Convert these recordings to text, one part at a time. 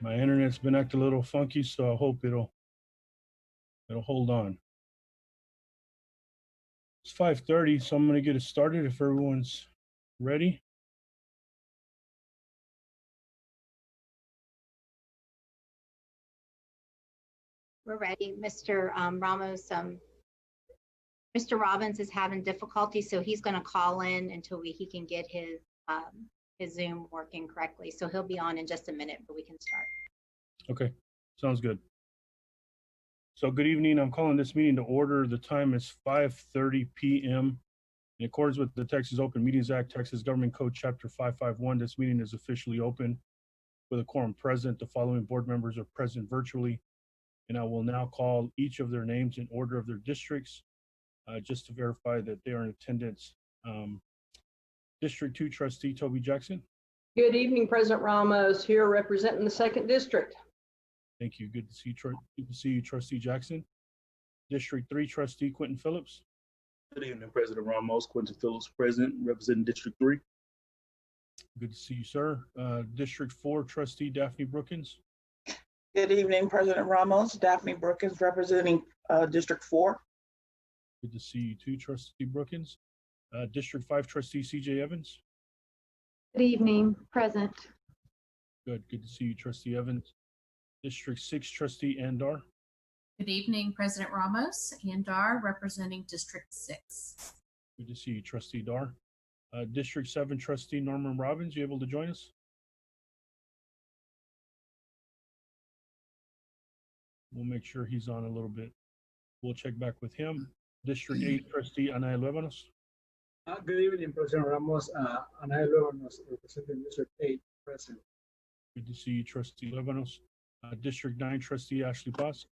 My internet's been acting a little funky, so I hope it'll hold on. It's 5:30, so I'm going to get it started if everyone's ready. We're ready. Mr. Ramos, Mr. Robbins is having difficulty, so he's going to call in until he can get his Zoom working correctly. So he'll be on in just a minute, but we can start. Okay, sounds good. So good evening. I'm calling this meeting to order. The time is 5:30 p.m. In accordance with the Texas Open Meetings Act, Texas Government Code Chapter 551, this meeting is officially open with a quorum present. The following board members are present virtually, and I will now call each of their names in order of their districts, just to verify that they are in attendance. District 2 Trustee Toby Jackson. Good evening, President Ramos, here representing the 2nd District. Thank you. Good to see you, good to see you, Trustee Jackson. District 3 Trustee Quentin Phillips. Good evening, President Ramos. Quentin Phillips, President, representing District 3. Good to see you, sir. District 4 Trustee Daphne Brookins. Good evening, President Ramos. Daphne Brookins, representing District 4. Good to see you too, Trustee Brookins. District 5 Trustee CJ Evans. Good evening, present. Good to see you, Trustee Evans. District 6 Trustee Andar. Good evening, President Ramos. Andar, representing District 6. Good to see you, Trustee Dar. District 7 Trustee Norman Robbins, you able to join us? We'll make sure he's on a little bit. We'll check back with him. District 8 Trustee Anaya Luevanos. Good evening, President Ramos. Anaya Luevanos, representing District 8, present. Good to see you, Trustee Luevanos. District 9 Trustee Ashley Paz.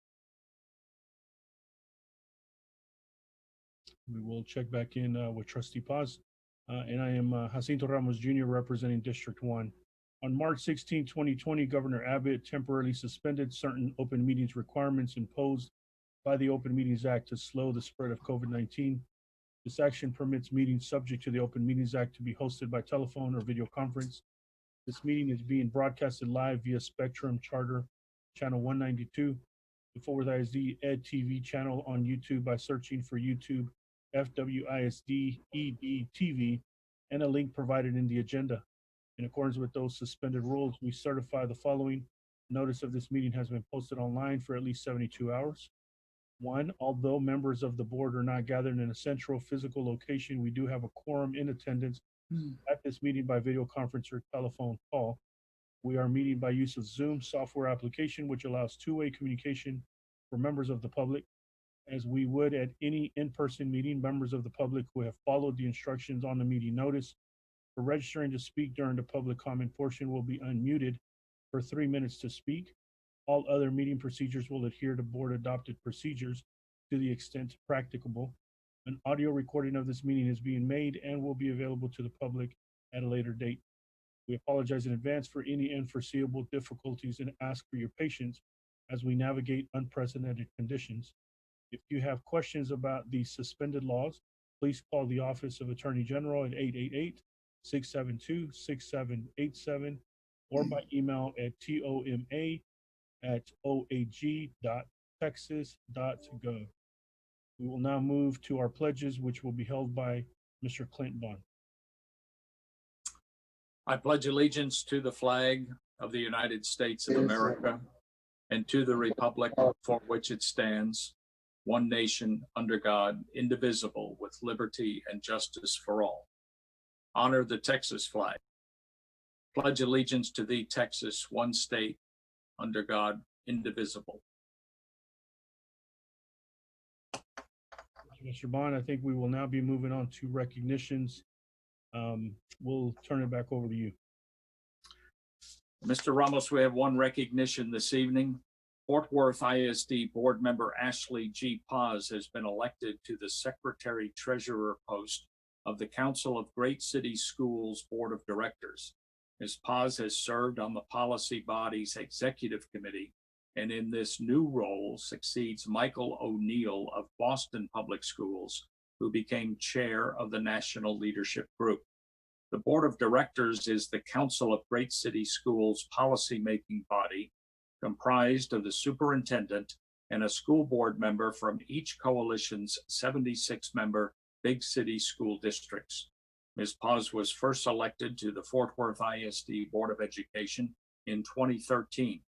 We will check back in with Trustee Paz. And I am Jacinto Ramos Jr. representing District 1. On March 16, 2020, Governor Abbott temporarily suspended certain open meetings requirements imposed by the Open Meetings Act to slow the spread of COVID-19. This action permits meetings subject to the Open Meetings Act to be hosted by telephone or video conference. This meeting is being broadcasted live via Spectrum Charter Channel 192, the Fort Worth ISD Ed TV channel on YouTube by searching for YouTube FWISD ED TV and a link provided in the agenda. In accordance with those suspended rules, we certify the following. Notice of this meeting has been posted online for at least 72 hours. 1, although members of the board are not gathered in a central physical location, we do have a quorum in attendance at this meeting by video conference or telephone call. We are meeting by use of Zoom software application, which allows two-way communication for members of the public. As we would at any in-person meeting, members of the public who have followed the instructions on the meeting notice for registering to speak during the public comment portion will be unmuted for 3 minutes to speak. All other meeting procedures will adhere to board adopted procedures to the extent practicable. An audio recording of this meeting is being made and will be available to the public at a later date. We apologize in advance for any unforeseeable difficulties and ask for your patience as we navigate unprecedented conditions. If you have questions about the suspended laws, please call the Office of Attorney General at 888-672-6787 or by email at toma@oag.texas.gov. We will now move to our pledges, which will be held by Mr. Clint Bond. I pledge allegiance to the flag of the United States of America and to the republic for which it stands, one nation under God, indivisible, with liberty and justice for all. Honor the Texas flag. Pledge allegiance to thee, Texas, one state, under God, indivisible. Mr. Bond, I think we will now be moving on to recognitions. We'll turn it back over to you. Mr. Ramos, we have one recognition this evening. Fort Worth ISD board member Ashley G. Paz has been elected to the Secretary Treasurer post of the Council of Great City Schools Board of Directors. Ms. Paz has served on the policy body's executive committee and in this new role succeeds Michael O'Neill of Boston Public Schools, who became chair of the National Leadership Group. The Board of Directors is the Council of Great City Schools policymaking body comprised of the superintendent and a school board member from each coalition's 76-member big city school districts. Ms. Paz was first elected to the Fort Worth ISD Board of Education in 2013.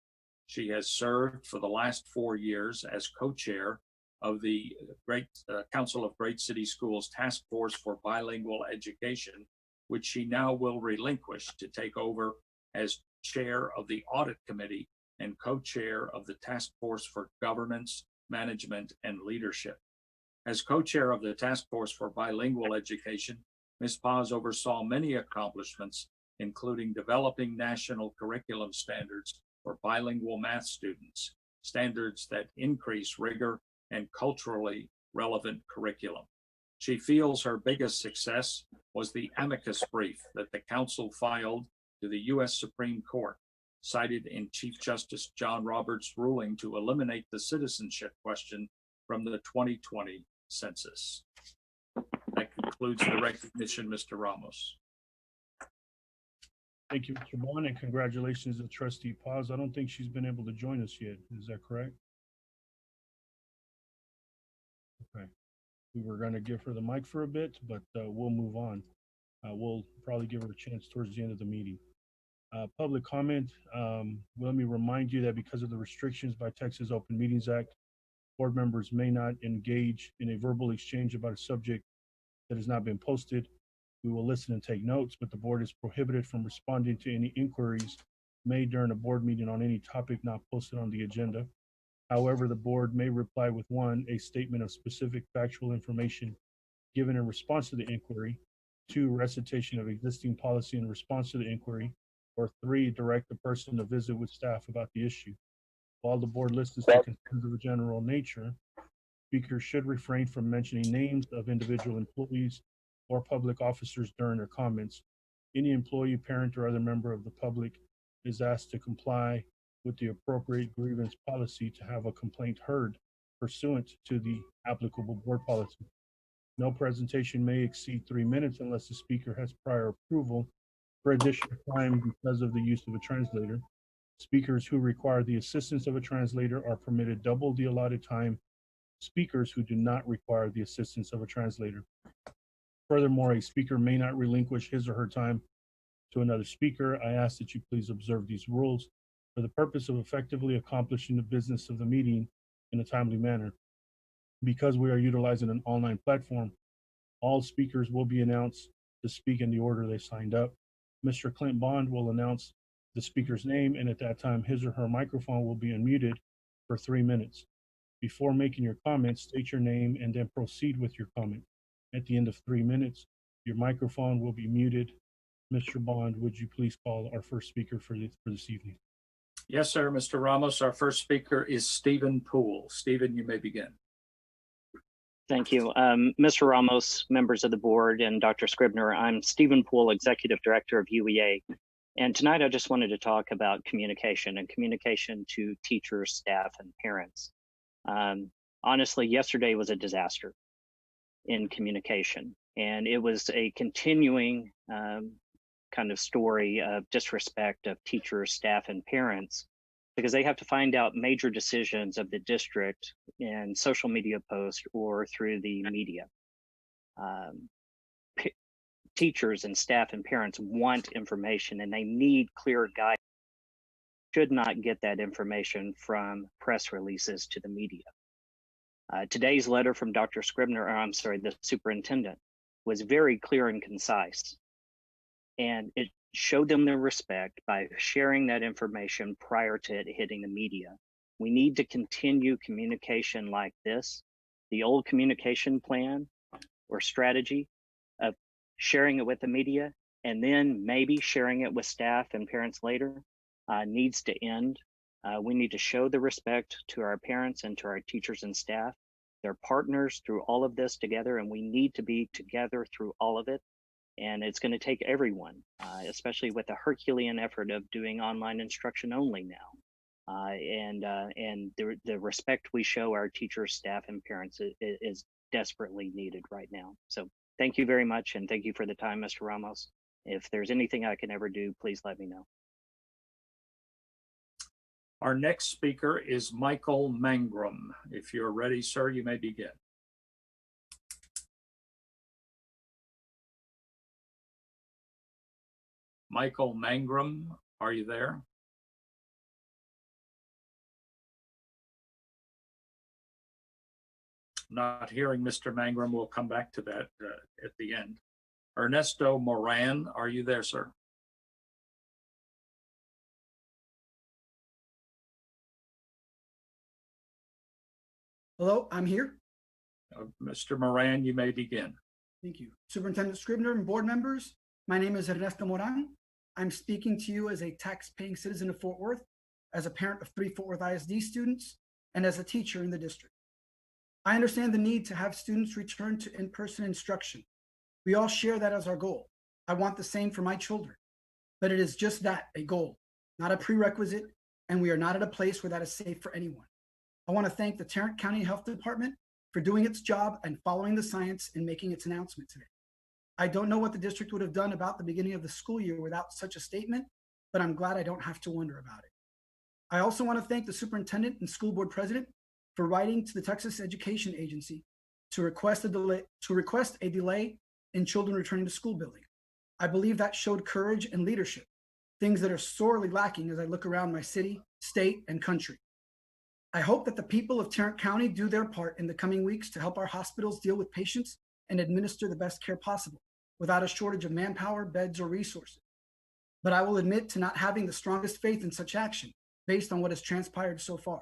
She has served for the last 4 years as co-chair of the Council of Great City Schools Task Force for Bilingual Education, which she now will relinquish to take over as chair of the Audit Committee and co-chair of the Task Force for Governance, Management, and Leadership. As co-chair of the Task Force for Bilingual Education, Ms. Paz oversaw many accomplishments, including developing national curriculum standards for bilingual math students, standards that increase rigor and culturally relevant curriculum. She feels her biggest success was the amicus brief that the council filed to the U.S. Supreme Court, cited in Chief Justice John Roberts' ruling to eliminate the citizenship question from the 2020 census. That concludes the recognition, Mr. Ramos. Thank you, Mr. Bond, and congratulations to Trustee Paz. I don't think she's been able to join us yet. Is that correct? Okay. We were going to give her the mic for a bit, but we'll move on. We'll probably give her a chance towards the end of the meeting. Public comment. Let me remind you that because of the restrictions by Texas Open Meetings Act, board members may not engage in a verbal exchange about a subject that has not been posted. We will listen and take notes, but the board is prohibited from responding to any inquiries made during a board meeting on any topic not posted on the agenda. However, the board may reply with 1, a statement of specific factual information given in response to the inquiry, 2, recitation of existing policy in response to the inquiry, or 3, direct the person to visit with staff about the issue. While the board listens to concerns of a general nature, speakers should refrain from mentioning names of individual employees or public officers during their comments. Any employee, parent, or other member of the public is asked to comply with the appropriate grievance policy to have a complaint heard pursuant to the applicable board policy. No presentation may exceed 3 minutes unless the speaker has prior approval for additional time because of the use of a translator. Speakers who require the assistance of a translator are permitted double the allotted time. Speakers who do not require the assistance of a translator. Furthermore, a speaker may not relinquish his or her time to another speaker. I ask that you please observe these rules for the purpose of effectively accomplishing the business of the meeting in a timely manner. Because we are utilizing an online platform, all speakers will be announced to speak in the order they signed up. Mr. Clint Bond will announce the speaker's name, and at that time, his or her microphone will be unmuted for 3 minutes. Before making your comment, state your name and then proceed with your comment. At the end of 3 minutes, your microphone will be muted. Mr. Bond, would you please call our first speaker for this evening? Yes, sir, Mr. Ramos. Our first speaker is Stephen Poole. Stephen, you may begin. Thank you. Mr. Ramos, members of the board, and Dr. Scribner, I'm Stephen Poole, Executive Director of UEA. And tonight I just wanted to talk about communication and communication to teachers, staff, and parents. Honestly, yesterday was a disaster in communication, and it was a continuing kind of story of disrespect of teachers, staff, and parents, because they have to find out major decisions of the district in social media posts or through the media. Teachers and staff and parents want information, and they need clear guidance. Should not get that information from press releases to the media. Today's letter from Dr. Scribner, the superintendent, was very clear and concise. And it showed them their respect by sharing that information prior to it hitting the media. We need to continue communication like this. The old communication plan or strategy of sharing it with the media and then maybe sharing it with staff and parents later needs to end. We need to show the respect to our parents and to our teachers and staff. They're partners through all of this together, and we need to be together through all of it. And it's going to take everyone, especially with the Herculean effort of doing online instruction only now. And the respect we show our teachers, staff, and parents is desperately needed right now. So thank you very much, and thank you for the time, Mr. Ramos. If there's anything I can ever do, please let me know. Our next speaker is Michael Mangrum. If you're ready, sir, you may begin. Michael Mangrum, are you there? Not hearing Mr. Mangrum. We'll come back to that at the end. Ernesto Moran, are you there, sir? Hello, I'm here. Mr. Moran, you may begin. Thank you. Superintendent Scribner and board members, my name is Ernesto Moran. I'm speaking to you as a tax-paying citizen of Fort Worth, as a parent of 3 Fort Worth ISD students, and as a teacher in the district. I understand the need to have students return to in-person instruction. We all share that as our goal. I want the same for my children, but it is just that, a goal, not a prerequisite, and we are not at a place where that is safe for anyone. I want to thank the Tarrant County Health Department for doing its job and following the science and making its announcement today. I don't know what the district would have done about the beginning of the school year without such a statement, but I'm glad I don't have to wonder about it. I also want to thank the superintendent and school board president for writing to the Texas Education Agency to request a delay in children returning to school building. I believe that showed courage and leadership, things that are sorely lacking as I look around my city, state, and country. I hope that the people of Tarrant County do their part in the coming weeks to help our hospitals deal with patients and administer the best care possible without a shortage of manpower, beds, or resources. But I will admit to not having the strongest faith in such action based on what has transpired so far.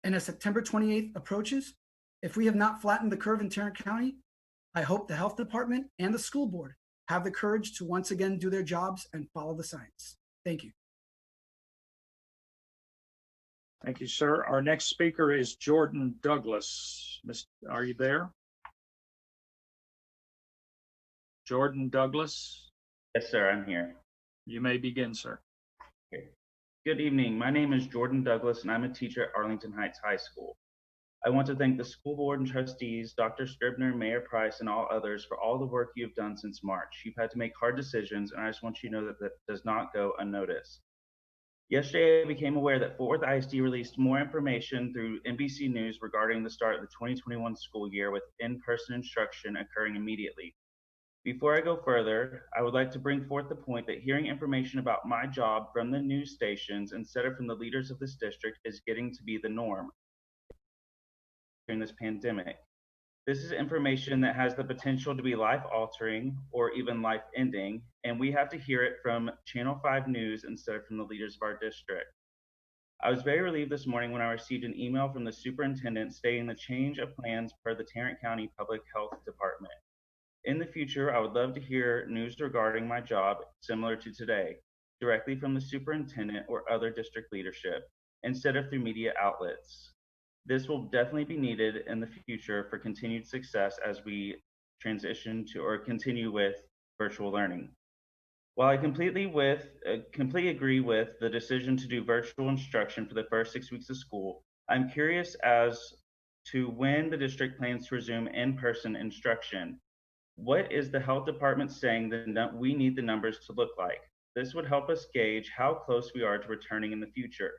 And as September 28th approaches, if we have not flattened the curve in Tarrant County, I hope the health department and the school board have the courage to once again do their jobs and follow the science. Thank you. Thank you, sir. Our next speaker is Jordan Douglas. Are you there? Jordan Douglas? Yes, sir, I'm here. You may begin, sir. Okay. Good evening. My name is Jordan Douglas, and I'm a teacher at Arlington Heights High School. I want to thank the school board and trustees, Dr. Scribner, Mayor Price, and all others for all the work you've done since March. You've had to make hard decisions, and I just want you to know that that does not go unnoticed. Yesterday, I became aware that Fort Worth ISD released more information through NBC News regarding the start of the 2021 school year with in-person instruction occurring immediately. Before I go further, I would like to bring forth the point that hearing information about my job from the news stations instead of from the leaders of this district is getting to be the norm during this pandemic. This is information that has the potential to be life-altering or even life-ending, and we have to hear it from Channel 5 News instead of from the leaders of our district. I was very relieved this morning when I received an email from the superintendent stating the change of plans per the Tarrant County Public Health Department. In the future, I would love to hear news regarding my job similar to today, directly from the superintendent or other district leadership, instead of through media outlets. This will definitely be needed in the future for continued success as we transition to or continue with virtual learning. While I completely agree with the decision to do virtual instruction for the first 6 weeks of school, I'm curious as to when the district plans to resume in-person instruction. What is the health department saying that we need the numbers to look like? This would help us gauge how close we are to returning in the future.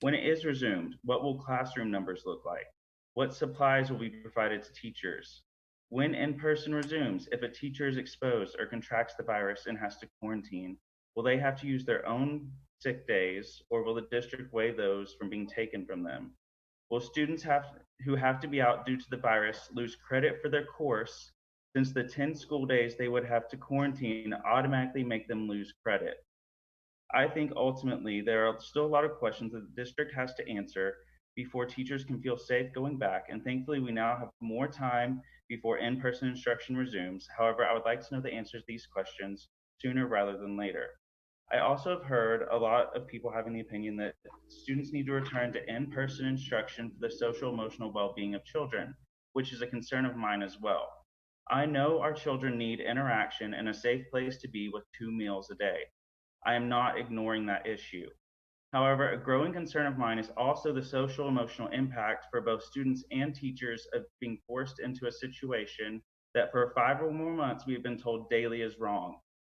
When it is resumed, what will classroom numbers look like? What supplies will be provided to teachers? When in-person resumes, if a teacher is exposed or contracts the virus and has to quarantine, will they have to use their own sick days, or will the district weigh those from being taken from them? Will students who have to be out due to the virus lose credit for their course, since the 10 school days they would have to quarantine automatically make them lose credit? I think ultimately there are still a lot of questions that the district has to answer before teachers can feel safe going back, and thankfully we now have more time before in-person instruction resumes. However, I would like to know the answers to these questions sooner rather than later. I also have heard a lot of people having the opinion that students need to return to in-person instruction for the social emotional well-being of children, which is a concern of mine as well. I know our children need interaction and a safe place to be with 2 meals a day. I am not ignoring that issue. However, a growing concern of mine is also the social emotional impact for both students and teachers of being forced into a situation that for 5 or more months we have been told daily is wrong.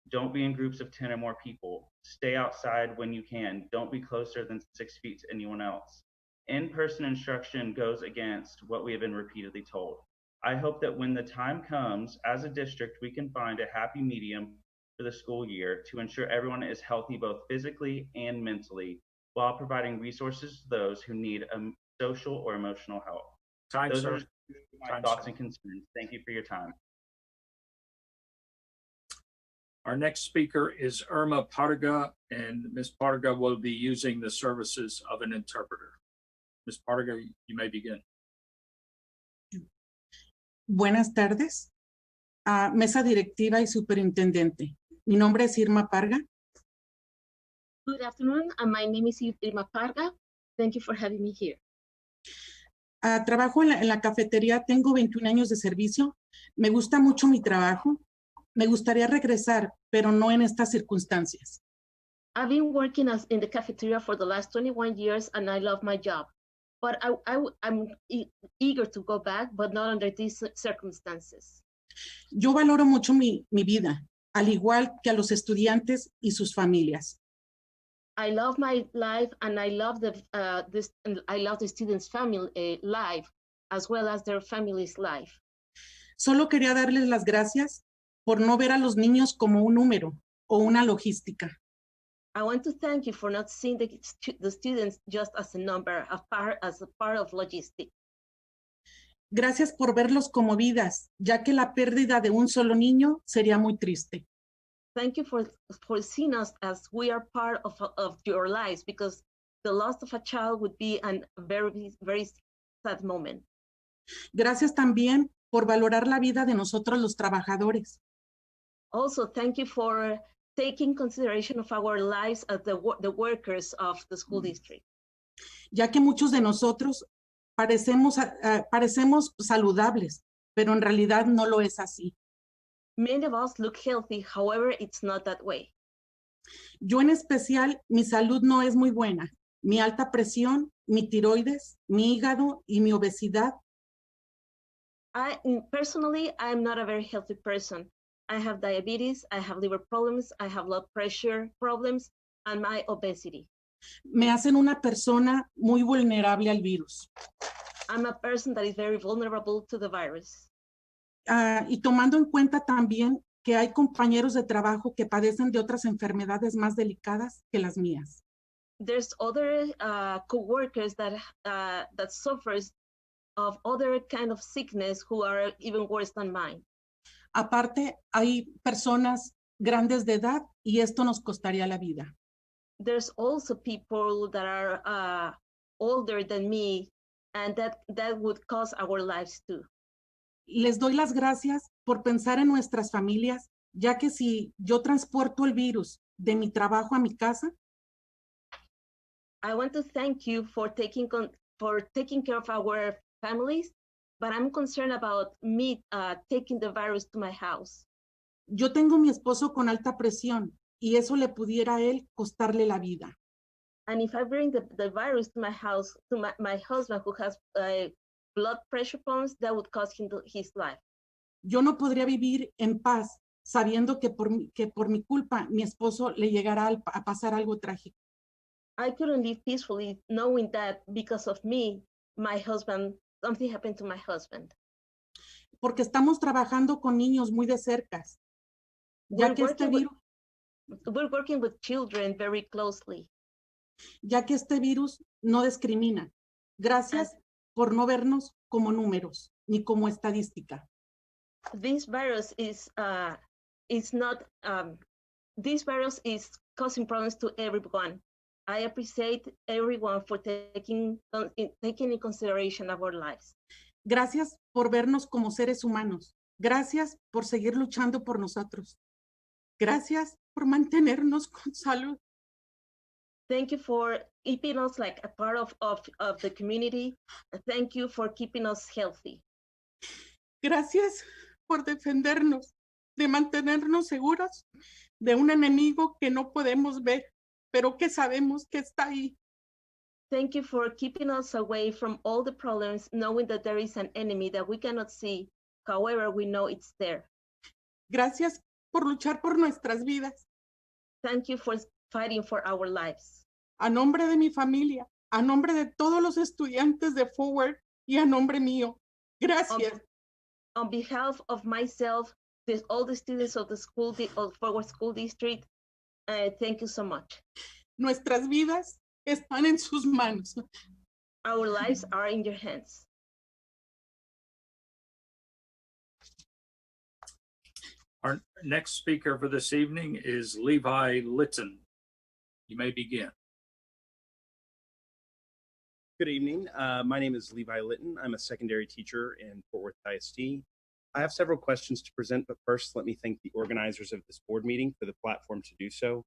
Don't be in groups of 10 or more people. Stay outside when you can. Don't be closer than 6 feet to anyone else. In-person instruction goes against what we have been repeatedly told. I hope that when the time comes, as a district, we can find a happy medium for the school year to ensure everyone is healthy both physically and mentally, while providing resources to those who need social or emotional help. Those are my thoughts and concerns. Thank you for your time. Our next speaker is Irma Parga, and Ms. Parga will be using the services of an interpreter. Ms. Parga, you may begin. Buenas tardes, mesa directiva y superintendente. Mi nombre es Irma Parga. Good afternoon, and my name is Irma Parga. Thank you for having me here. Trabajo en la cafetería, tengo 21 años de servicio. Me gusta mucho mi trabajo. Me gustaría regresar, pero no en estas circunstancias. I've been working in the cafeteria for the last 21 years, and I love my job. But I'm eager to go back, but not under these circumstances. Yo valoro mucho mi vida, al igual que a los estudiantes y sus familias. I love my life, and I love the students' family life, as well as their family's life. Solo quería darles las gracias por no ver a los niños como un número o una logística. I want to thank you for not seeing the students just as a number, as a part of logistics. Gracias por verlos como vidas, ya que la pérdida de un solo niño sería muy triste. Thank you for seeing us as we are part of your lives, because the loss of a child would be a very, very sad moment. Gracias también por valorar la vida de nosotros los trabajadores. Also, thank you for taking consideration of our lives as the workers of the school district. Ya que muchos de nosotros parecemos saludables, pero en realidad no lo es así. Many of us look healthy, however, it's not that way. Yo en especial, mi salud no es muy buena. Mi alta presión, mi tiroides, mi hígado y mi obesidad. Personally, I'm not a very healthy person. I have diabetes, I have liver problems, I have blood pressure problems, and my obesity. Me hacen una persona muy vulnerable al virus. I'm a person that is very vulnerable to the virus. Y tomando en cuenta también que hay compañeros de trabajo que padecen de otras enfermedades más delicadas que las mías. There's other co-workers that suffers of other kind of sickness who are even worse than mine. Aparte, hay personas grandes de edad y esto nos costaría la vida. There's also people that are older than me, and that would cost our lives too. Les doy las gracias por pensar en nuestras familias, ya que si yo transporto el virus de mi trabajo a mi casa. I want to thank you for taking care of our families, but I'm concerned about me taking the virus to my house. Yo tengo mi esposo con alta presión y eso le pudiera a él costarle la vida. And if I bring the virus to my house, to my husband who has blood pressure problems, that would cost him his life. Yo no podría vivir en paz sabiendo que por mi culpa mi esposo le llegará a pasar algo trágico. I couldn't live peacefully knowing that because of me, something happened to my husband. Porque estamos trabajando con niños muy de cerca. We're working with children very closely. Ya que este virus no discrimina. Gracias por no vernos como números ni como estadística. This virus is causing problems to everyone. I appreciate everyone for taking in consideration our lives. Gracias por vernos como seres humanos. Gracias por seguir luchando por nosotros. Gracias por mantenernos con salud. Thank you for keeping us like a part of the community. Thank you for keeping us healthy. Gracias por defendernos, de mantenernos seguros de un enemigo que no podemos ver, pero que sabemos que está ahí. Thank you for keeping us away from all the problems, knowing that there is an enemy that we cannot see. However, we know it's there. Gracias por luchar por nuestras vidas. Thank you for fighting for our lives. A nombre de mi familia, a nombre de todos los estudiantes de Forward y a nombre mío. Gracias. On behalf of myself, all the students of the school, of Forward School District, thank you so much. Nuestras vidas están en sus manos. Our lives are in your hands. Our next speaker for this evening is Levi Litton. You may begin. Good evening. My name is Levi Litton. I'm a secondary teacher in Fort Worth ISD. I have several questions to present, but first let me thank the organizers of this board meeting for the platform to do so.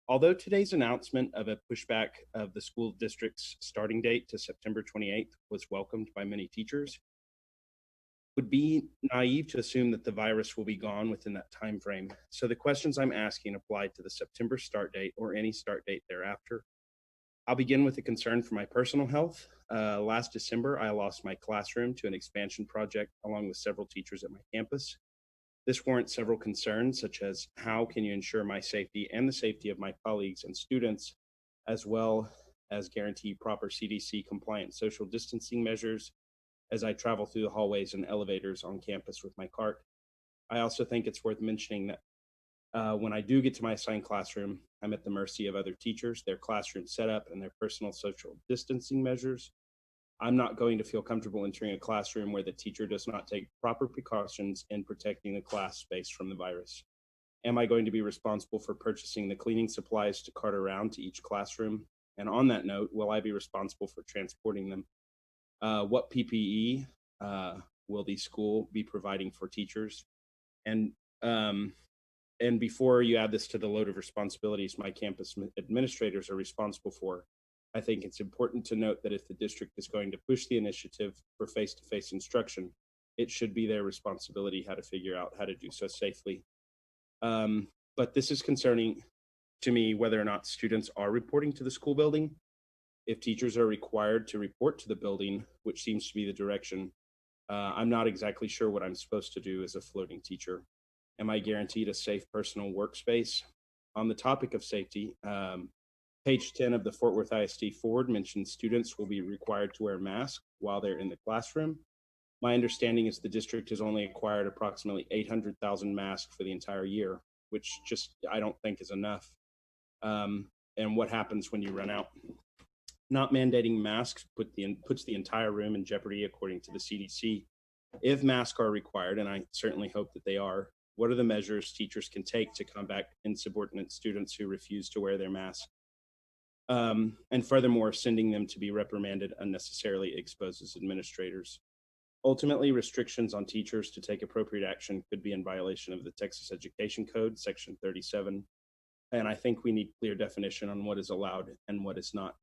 Although today's announcement of a pushback of the school district's starting date to September 28th was welcomed by many teachers, it would be naive to assume that the virus will be gone within that time frame. So the questions I'm asking apply to the September start date or any start date thereafter. I'll begin with a concern for my personal health. Last December, I lost my classroom to an expansion project along with several teachers at my campus. This warrants several concerns, such as how can you ensure my safety and the safety of my colleagues and students, as well as guarantee proper CDC compliant social distancing measures as I travel through the hallways and elevators on campus with my cart. I also think it's worth mentioning that when I do get to my assigned classroom, I'm at the mercy of other teachers, their classroom setup, and their personal social distancing measures. I'm not going to feel comfortable entering a classroom where the teacher does not take proper precautions in protecting the class space from the virus. Am I going to be responsible for purchasing the cleaning supplies to cart around to each classroom? And on that note, will I be responsible for transporting them? What PPE will the school be providing for teachers? And before you add this to the load of responsibilities my campus administrators are responsible for, I think it's important to note that if the district is going to push the initiative for face-to-face instruction, it should be their responsibility how to figure out how to do so safely. But this is concerning to me whether or not students are reporting to the school building. If teachers are required to report to the building, which seems to be the direction, I'm not exactly sure what I'm supposed to do as a floating teacher. Am I guaranteed a safe personal workspace? On the topic of safety, page 10 of the Fort Worth ISD Forward mentions students will be required to wear masks while they're in the classroom. My understanding is the district has only acquired approximately 800,000 masks for the entire year, which just I don't think is enough. And what happens when you run out? Not mandating masks puts the entire room in jeopardy, according to the CDC. If masks are required, and I certainly hope that they are, what are the measures teachers can take to combat insubordinate students who refuse to wear their mask? And furthermore, sending them to be reprimanded unnecessarily exposes administrators. Ultimately, restrictions on teachers to take appropriate action could be in violation of the Texas Education Code, Section 37. And I think we need clear definition on what is allowed and what is not.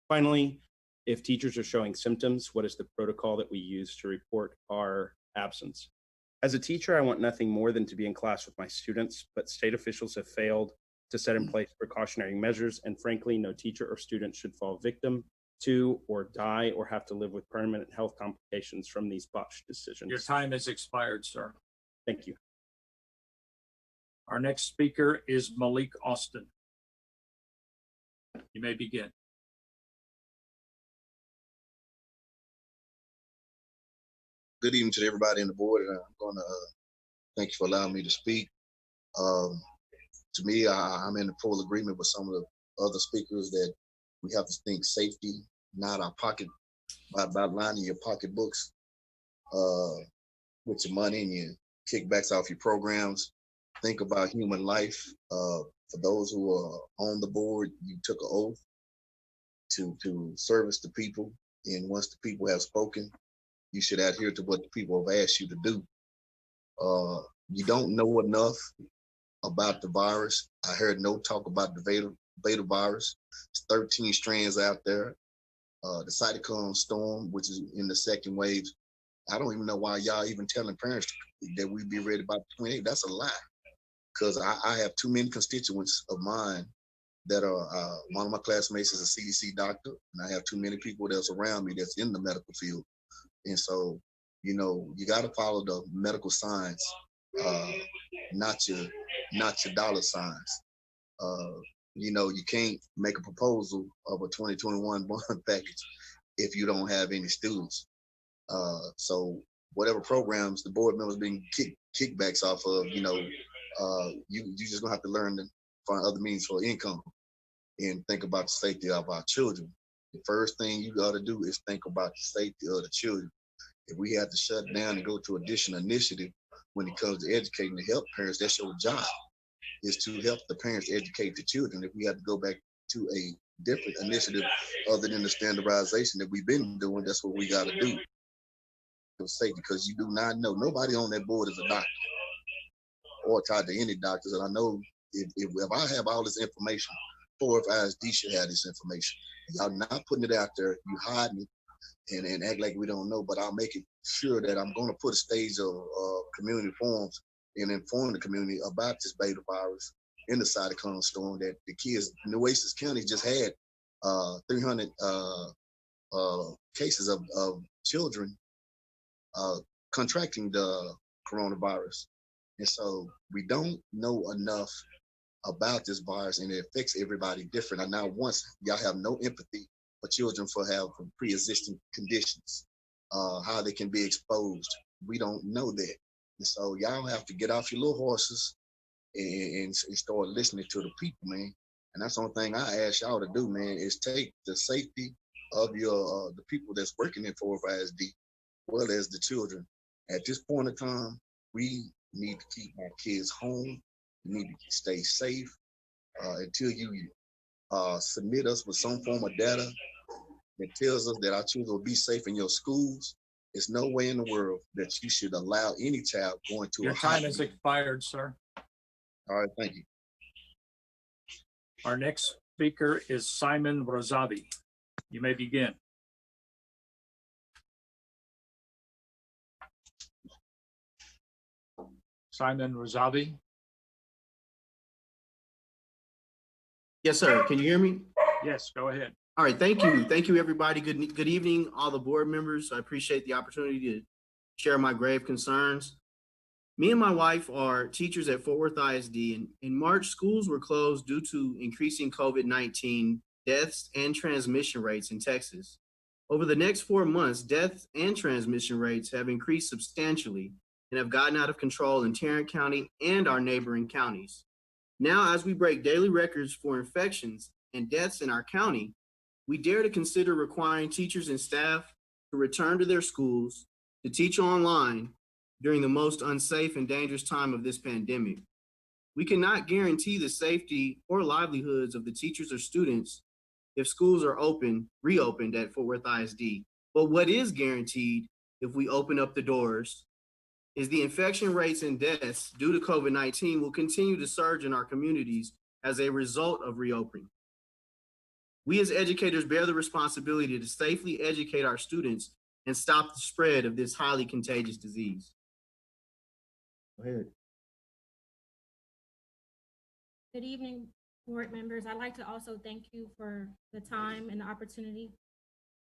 Finally, if teachers are showing symptoms, what is the protocol that we use to report our absence? As a teacher, I want nothing more than to be in class with my students, but state officials have failed to set in place precautionary measures, and frankly, no teacher or student should fall victim to or die or have to live with permanent health complications from these botched decisions. Your time has expired, sir. Thank you. Our next speaker is Malik Austin. You may begin. Good evening to everybody on the board, and I'm going to thank you for allowing me to speak. To me, I'm in full agreement with some of the other speakers that we have to think safety, not our pocket, by lining your pocketbooks with your money and your kickbacks off your programs. Think about human life. For those who are on the board, you took an oath to service the people, and once the people have spoken, you should adhere to what the people have asked you to do. You don't know enough about the virus. I heard no talk about the beta virus. It's 13 strands out there. The cytokine storm, which is in the second wave. I don't even know why y'all even telling parents that we be ready by the 28th. That's a lie. Because I have too many constituents of mine that are, one of my classmates is a CDC doctor, and I have too many people that's around me that's in the medical field. And so, you know, you got to follow the medical science not your dollar signs. You know, you can't make a proposal of a 2021 bond package if you don't have any students. So whatever programs the board members being kickbacks off of, you know, you just gonna have to learn to find other means for income and think about the safety of our children. The first thing you got to do is think about the safety of the children. If we have to shut down and go to additional initiative when it comes to educating the help parents, that's your job, is to help the parents educate the children. If we have to go back to a different initiative other than the standardization that we've been doing, that's what we got to do. Safety, because you do not know. Nobody on that board is a doctor or tied to any doctors. And I know if I have all this information, 4 if ISD should have this information. Y'all not putting it out there, you hiding it and act like we don't know, but I'll make it sure that I'm going to put a stage of community forums and inform the community about this beta virus in the cytokine storm that the kids in Nueces County just had 300 cases of children contracting the coronavirus. And so we don't know enough about this virus, and it affects everybody different. And now once y'all have no empathy for children for having pre-existing conditions, how they can be exposed. We don't know that. And so y'all have to get off your little horses and start listening to the people, man. And that's the only thing I ask y'all to do, man, is take the safety of your the people that's working in 4 ISD, well as the children. At this point in time, we need to keep our kids home. We need to stay safe until you submit us with some form of data that tells us that our children will be safe in your schools. There's no way in the world that you should allow any child going to Your a time has expired, sir. All right, thank you. Our next speaker is Simon Rosavi. You may begin. Simon Rosavi. Yes, sir. Can you hear me? Yes, go ahead. All right. Thank you. Thank you, everybody. Good evening, all the board members. I appreciate the opportunity to share my grave concerns. Me and my wife are teachers at Fort Worth ISD. And in March, schools were closed due to increasing COVID-19 deaths and transmission rates in Texas. Over the next 4 months, deaths and transmission rates have increased substantially and have gotten out of control in Tarrant County and our neighboring counties. Now, as we break daily records for infections and deaths in our county, we dare to consider requiring teachers and staff to return to their schools to teach online during the most unsafe and dangerous time of this pandemic. We cannot guarantee the safety or livelihoods of the teachers or students if schools are reopened at Fort Worth ISD. But what is guaranteed if we open up the doors is the infection rates and deaths due to COVID-19 will continue to surge in our communities as a result of reopening. We as educators bear the responsibility to safely educate our students and stop the spread of this highly contagious disease. Go ahead. Good evening, board members. I'd like to also thank you for the time and the opportunity.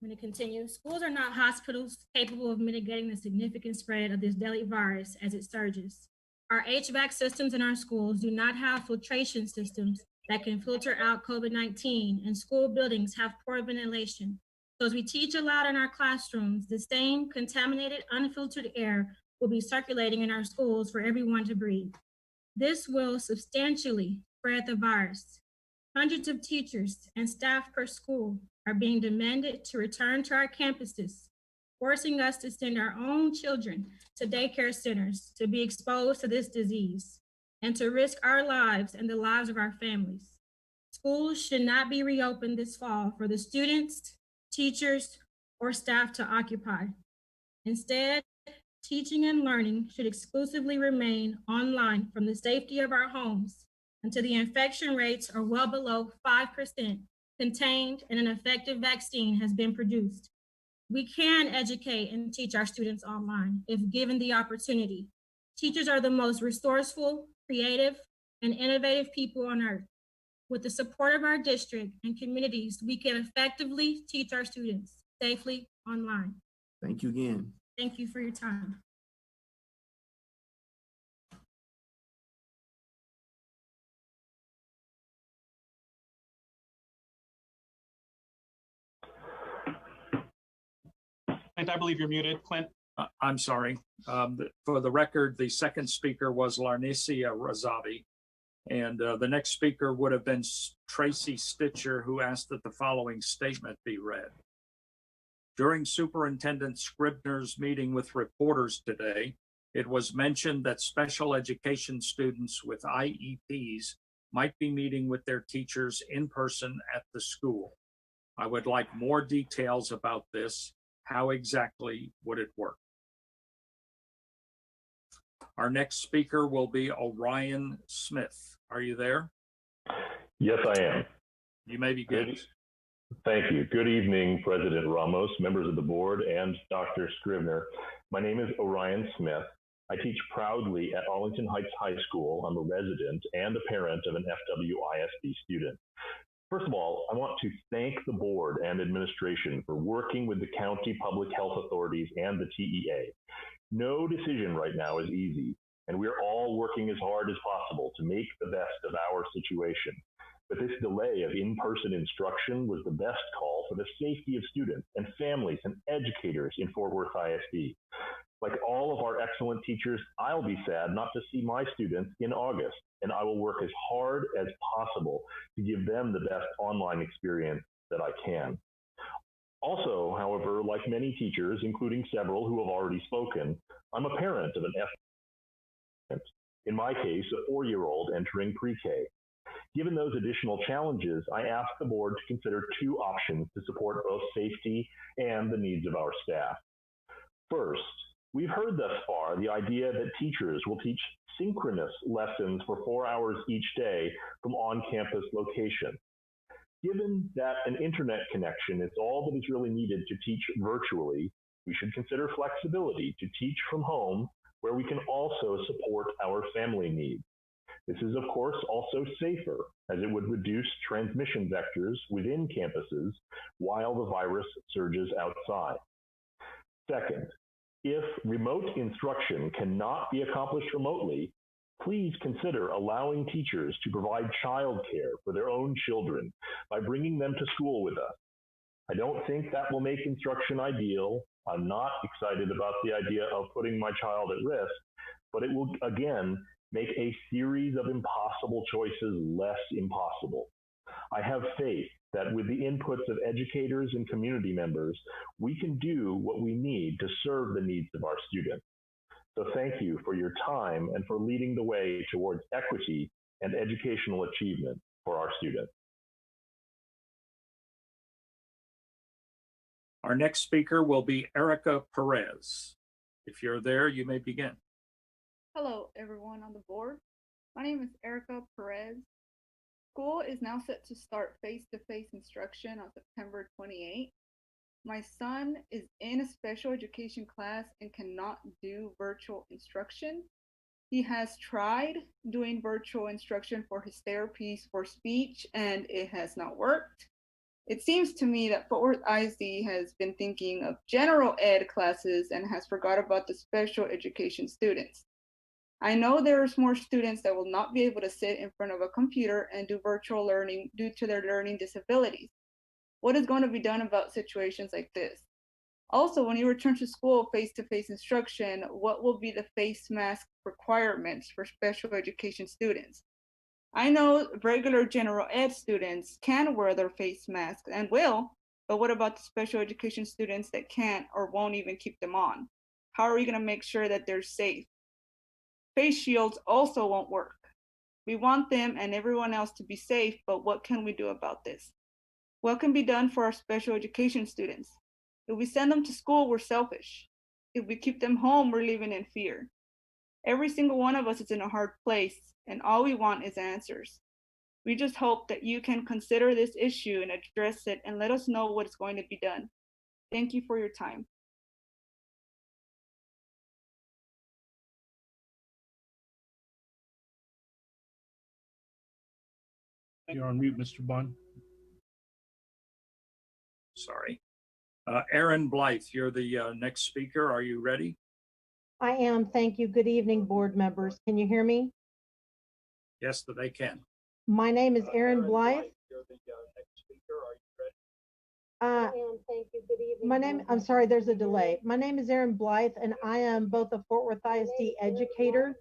I'm going to continue. Schools are not hospitals capable of mitigating the significant spread of this deadly virus as it surges. Our HVAC systems in our schools do not have filtration systems that can filter out COVID-19, and school buildings have poor ventilation. So as we teach aloud in our classrooms, the same contaminated, unfiltered air will be circulating in our schools for everyone to breathe. This will substantially spread the virus. Hundreds of teachers and staff per school are being demanded to return to our campuses, forcing us to send our own children to daycare centers to be exposed to this disease and to risk our lives and the lives of our families. Schools should not be reopened this fall for the students, teachers, or staff to occupy. Instead, teaching and learning should exclusively remain online from the safety of our homes until the infection rates are well below 5% contained and an effective vaccine has been produced. We can educate and teach our students online if given the opportunity. Teachers are the most resourceful, creative, and innovative people on earth. With the support of our district and communities, we can effectively teach our students safely online. Thank you again. Thank you for your time. I believe you're muted, Clint. I'm sorry. For the record, the second speaker was Larnicia Razavi. And the next speaker would have been Tracy Stitcher, who asked that the following statement be read. During Superintendent Scribner's meeting with reporters today, it was mentioned that special education students with IEPs might be meeting with their teachers in person at the school. I would like more details about this. How exactly would it work? Our next speaker will be Orion Smith. Are you there? Yes, I am. You may begin. Thank you. Good evening, President Ramos, members of the board, and Dr. Scribner. My name is Orion Smith. I teach proudly at Arlington Heights High School. I'm a resident and a parent of an FWISD student. First of all, I want to thank the board and administration for working with the county public health authorities and the TEA. No decision right now is easy, and we're all working as hard as possible to make the best of our situation. But this delay of in-person instruction was the best call for the safety of students and families and educators in Fort Worth ISD. Like all of our excellent teachers, I'll be sad not to see my students in August, and I will work as hard as possible to give them the best online experience that I can. Also, however, like many teachers, including several who have already spoken, I'm a parent of an in my case, a 4-year-old entering pre-K. Given those additional challenges, I asked the board to consider 2 options to support both safety and the needs of our staff. First, we've heard thus far the idea that teachers will teach synchronous lessons for 4 hours each day from on-campus location. Given that an internet connection is all that is really needed to teach virtually, we should consider flexibility to teach from home where we can also support our family needs. This is, of course, also safer, as it would reduce transmission vectors within campuses while the virus surges outside. Second, if remote instruction cannot be accomplished remotely, please consider allowing teachers to provide childcare for their own children by bringing them to school with us. I don't think that will make instruction ideal. I'm not excited about the idea of putting my child at risk, but it will, again, make a series of impossible choices less impossible. I have faith that with the inputs of educators and community members, we can do what we need to serve the needs of our students. So thank you for your time and for leading the way towards equity and educational achievement for our students. Our next speaker will be Erica Perez. If you're there, you may begin. Hello, everyone on the board. My name is Erica Perez. School is now set to start face-to-face instruction on September 28th. My son is in a special education class and cannot do virtual instruction. He has tried doing virtual instruction for his therapies for speech, and it has not worked. It seems to me that Fort Worth ISD has been thinking of general ed classes and has forgot about the special education students. I know there's more students that will not be able to sit in front of a computer and do virtual learning due to their learning disabilities. What is going to be done about situations like this? Also, when you return to school face-to-face instruction, what will be the face mask requirements for special education students? I know regular general ed students can wear their face masks and will, but what about the special education students that can't or won't even keep them on? How are we going to make sure that they're safe? Face shields also won't work. We want them and everyone else to be safe, but what can we do about this? What can be done for our special education students? If we send them to school, we're selfish. If we keep them home, we're living in fear. Every single one of us is in a hard place, and all we want is answers. We just hope that you can consider this issue and address it and let us know what is going to be done. Thank you for your time. You're on mute, Mr. Bond. Sorry. Aaron Blythe, you're the next speaker. Are you ready? I am. Thank you. Good evening, board members. Can you hear me? Yes, that they can. My name is Aaron Blythe. You're the next speaker. Are you ready? I'm sorry, there's a delay. My name is Erin Blythe, and I am both a Fort Worth ISD educator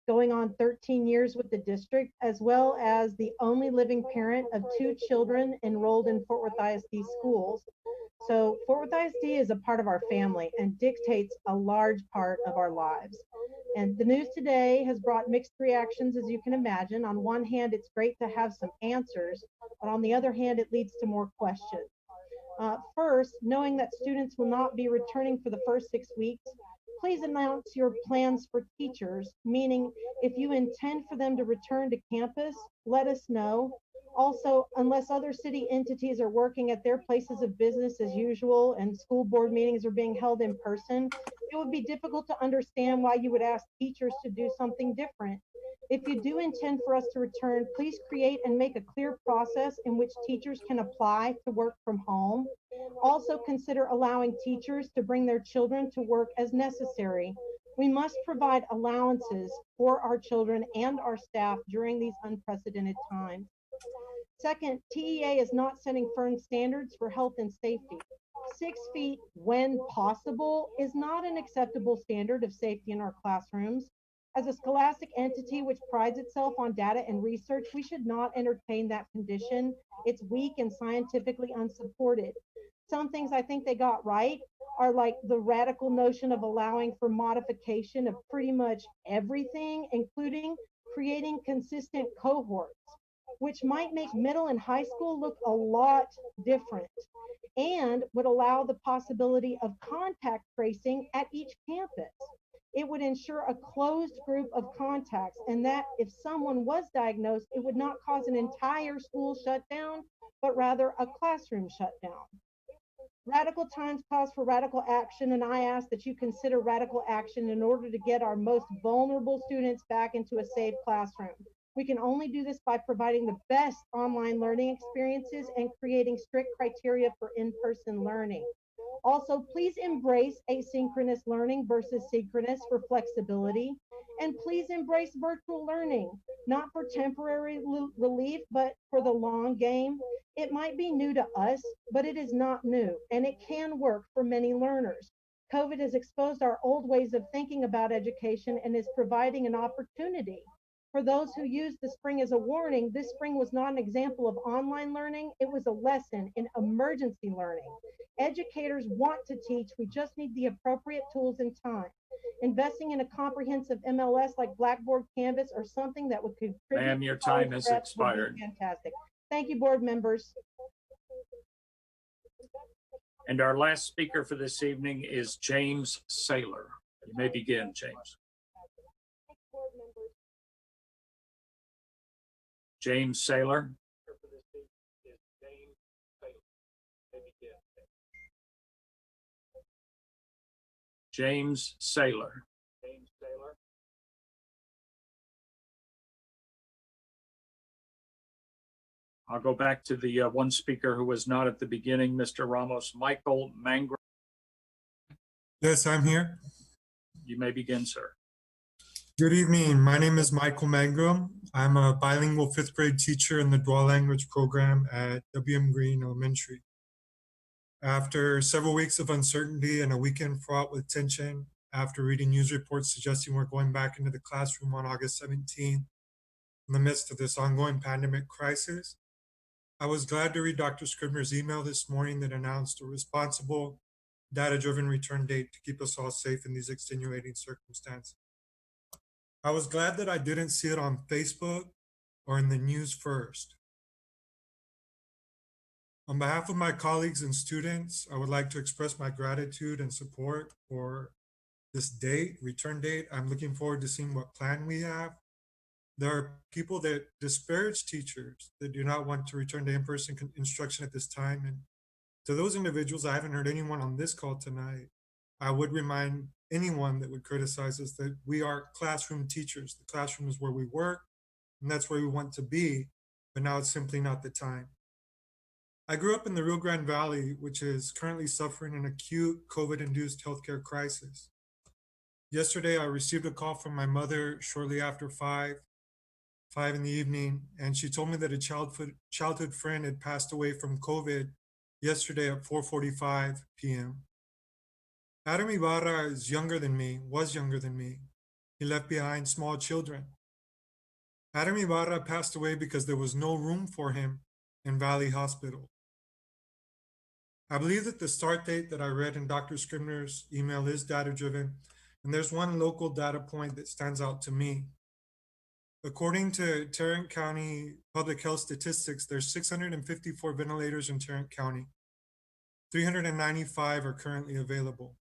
going on 13 years with the district, as well as the only living parent of 2 children enrolled in Fort Worth ISD schools. So Fort Worth ISD is a part of our family and dictates a large part of our lives. And the news today has brought mixed reactions, as you can imagine. On one hand, it's great to have some answers, but on the other hand, it leads to more questions. First, knowing that students will not be returning for the first 6 weeks, please announce your plans for teachers, meaning if you intend for them to return to campus, let us know. Also, unless other city entities are working at their places of business as usual and school board meetings are being held in person, it would be difficult to understand why you would ask teachers to do something different. If you do intend for us to return, please create and make a clear process in which teachers can apply to work from home. Also consider allowing teachers to bring their children to work as necessary. We must provide allowances for our children and our staff during these unprecedented times. Second, TEA is not setting firm standards for health and safety. 6 feet when possible is not an acceptable standard of safety in our classrooms. As a scholastic entity which prides itself on data and research, we should not entertain that condition. It's weak and scientifically unsupported. Some things I think they got right are like the radical notion of allowing for modification of pretty much everything, including creating consistent cohorts, which might make middle and high school look a lot different and would allow the possibility of contact tracing at each campus. It would ensure a closed group of contacts, and that if someone was diagnosed, it would not cause an entire school shutdown, but rather a classroom shutdown. Radical times calls for radical action, and I ask that you consider radical action in order to get our most vulnerable students back into a safe classroom. We can only do this by providing the best online learning experiences and creating strict criteria for in-person learning. Also, please embrace asynchronous learning versus synchronous for flexibility. And please embrace virtual learning, not for temporary relief, but for the long game. It might be new to us, but it is not new, and it can work for many learners. COVID has exposed our old ways of thinking about education and is providing an opportunity. For those who use the spring as a warning, this spring was not an example of online learning. It was a lesson in emergency learning. Educators want to teach. We just need the appropriate tools and time. Investing in a comprehensive MLS like Blackboard, Canvas, or something that would contribute. Ma'am, your time has expired. Fantastic. Thank you, board members. And our last speaker for this evening is James Saylor. You may begin, James. James Saylor. James Saylor. I'll go back to the one speaker who was not at the beginning, Mr. Ramos, Michael Mangrum. Yes, I'm here. You may begin, sir. Good evening. My name is Michael Mangrum. I'm a bilingual 5th grade teacher in the dual language program at W.M. Green Elementary. After several weeks of uncertainty and a weekend fraught with tension, after reading news reports suggesting we're going back into the classroom on August 17th, in the midst of this ongoing pandemic crisis, I was glad to read Dr. Scribner's email this morning that announced a responsible, data-driven return date to keep us all safe in these extenuating circumstances. I was glad that I didn't see it on Facebook or in the news first. On behalf of my colleagues and students, I would like to express my gratitude and support for this date, return date. I'm looking forward to seeing what plan we have. There are people that disparage teachers that do not want to return to in-person instruction at this time. And to those individuals, I haven't heard anyone on this call tonight. I would remind anyone that would criticize us that we are classroom teachers. The classroom is where we work, and that's where we want to be, but now it's simply not the time. I grew up in the Rio Grande Valley, which is currently suffering an acute COVID-induced healthcare crisis. Yesterday, I received a call from my mother shortly after 5 in the evening, and she told me that a childhood friend had passed away from COVID yesterday at 4:45 p.m. Adam Ibarra is younger than me, was younger than me. He left behind small children. Adam Ibarra passed away because there was no room for him in Valley Hospital. I believe that the start date that I read in Dr. Scribner's email is data-driven, and there's one local data point that stands out to me. According to Tarrant County Public Health Statistics, there's 654 ventilators in Tarrant County. 395 are currently available.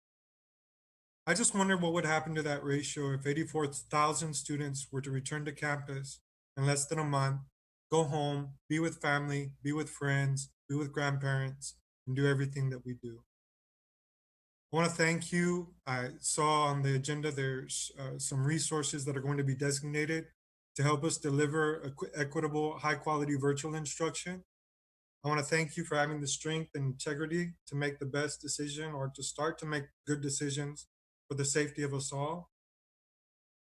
I just wonder what would happen to that ratio if 84,000 students were to return to campus in less than a month, go home, be with family, be with friends, be with grandparents, and do everything that we do. I want to thank you. I saw on the agenda there's some resources that are going to be designated to help us deliver equitable, high-quality virtual instruction. I want to thank you for having the strength and integrity to make the best decision or to start to make good decisions for the safety of us all.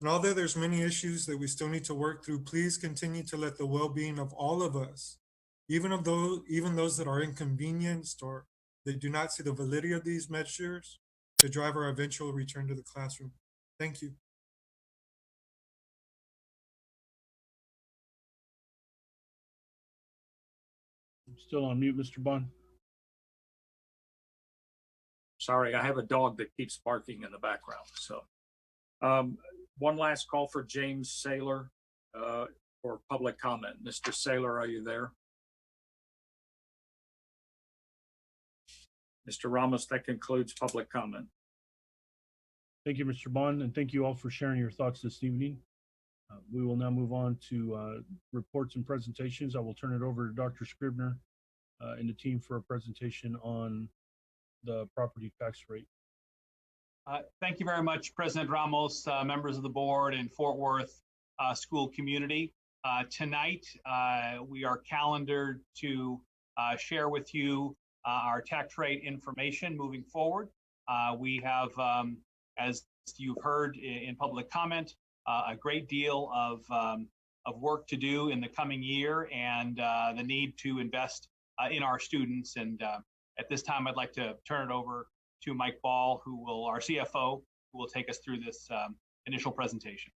And although there's many issues that we still need to work through, please continue to let the well-being of all of us, even those that are inconvenienced or they do not see the validity of these measures, to drive our eventual return to the classroom. Thank you. Still on mute, Mr. Bond. Sorry, I have a dog that keeps barking in the background. So one last call for James Saylor for public comment. Mr. Saylor, are you there? Mr. Ramos, that concludes public comment. Thank you, Mr. Bond, and thank you all for sharing your thoughts this evening. We will now move on to reports and presentations. I will turn it over to Dr. Scribner and the team for a presentation on the property tax rate. Thank you very much, President Ramos, members of the board, and Fort Worth school community. Tonight, we are calendared to share with you our tax rate information moving forward. We have, as you've heard in public comment, a great deal of work to do in the coming year and the need to invest in our students. And at this time, I'd like to turn it over to Mike Ball, our CFO, who will take us through this initial presentation.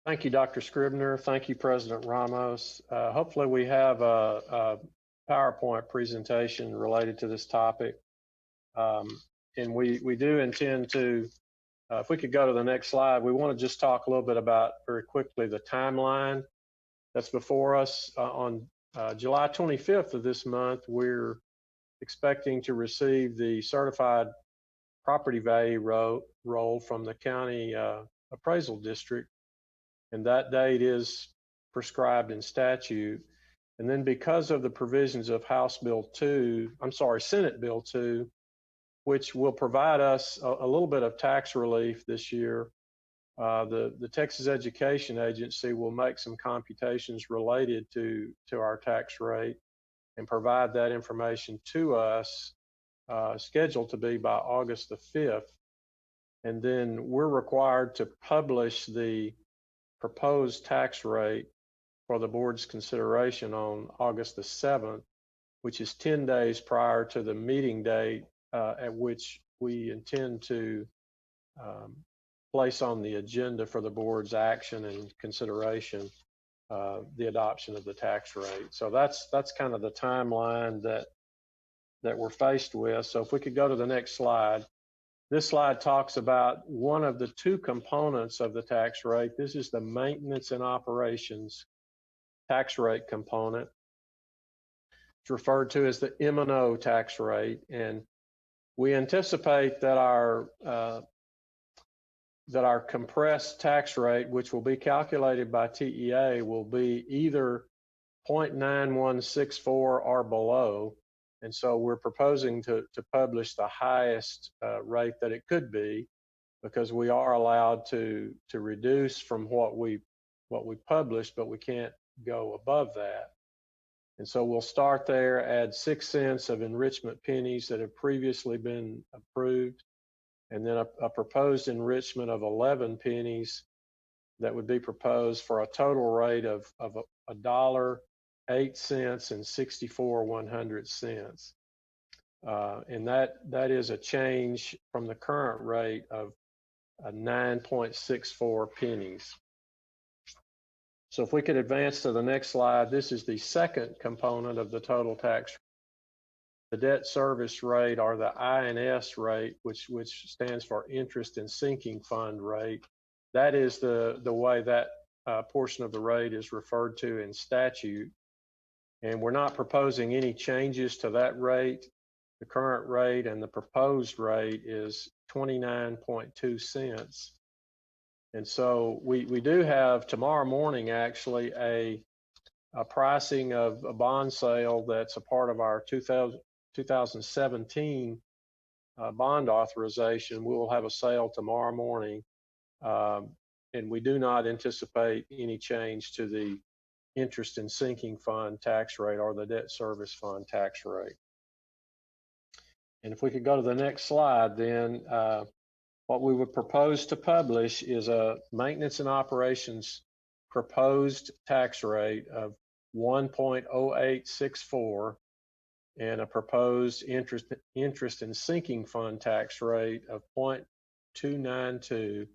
Thank you, Dr. Scribner. Thank you, President Ramos. Hopefully we have a PowerPoint presentation related to this topic. And we do intend to, if we could go to the next slide, we want to just talk a little bit about, very quickly, the timeline that's before us. On July 25th of this month, we're expecting to receive the certified property value roll from the county appraisal district. And that date is prescribed in statute. And then because of the provisions of Senate Bill 2, which will provide us a little bit of tax relief this year, the Texas Education Agency will make some computations related to our tax rate and provide that information to us, scheduled to be by August the 5th. And then we're required to publish the proposed tax rate for the board's consideration on August the 7th, which is 10 days prior to the meeting date at which we intend to place on the agenda for the board's action and consideration the adoption of the tax rate. So that's kind of the timeline that we're faced with. So if we could go to the next slide. This slide talks about one of the two components of the tax rate. This is the maintenance and operations tax rate component. It's referred to as the M&O tax rate. And we anticipate that our compressed tax rate, which will be calculated by TEA, will be either 0.9164 or below. And so we're proposing to publish the highest rate that it could be, because we are allowed to reduce from what we publish, but we can't go above that. And so we'll start there, add 6 cents of enrichment pennies that have previously been approved, and then a proposed enrichment of 11 pennies that would be proposed for a total rate of $1.87 8 cents and 64/100 cents. And that is a change from the current rate of 9.64 pennies. So if we could advance to the next slide, this is the second component of the total tax. The debt service rate, or the INS rate, which stands for interest and sinking fund rate. That is the way that portion of the rate is referred to in statute. And we're not proposing any changes to that rate. The current rate and the proposed rate is 29.2 cents. And so we do have tomorrow morning actually a pricing of a bond sale that's a part of our 2017 bond authorization. We will have a sale tomorrow morning, and we do not anticipate any change to the interest and sinking fund tax rate or the debt service fund tax rate. And if we could go to the next slide, then what we would propose to publish is a maintenance and operations proposed tax rate of 1.0864 and a proposed interest and sinking fund tax rate of 0.292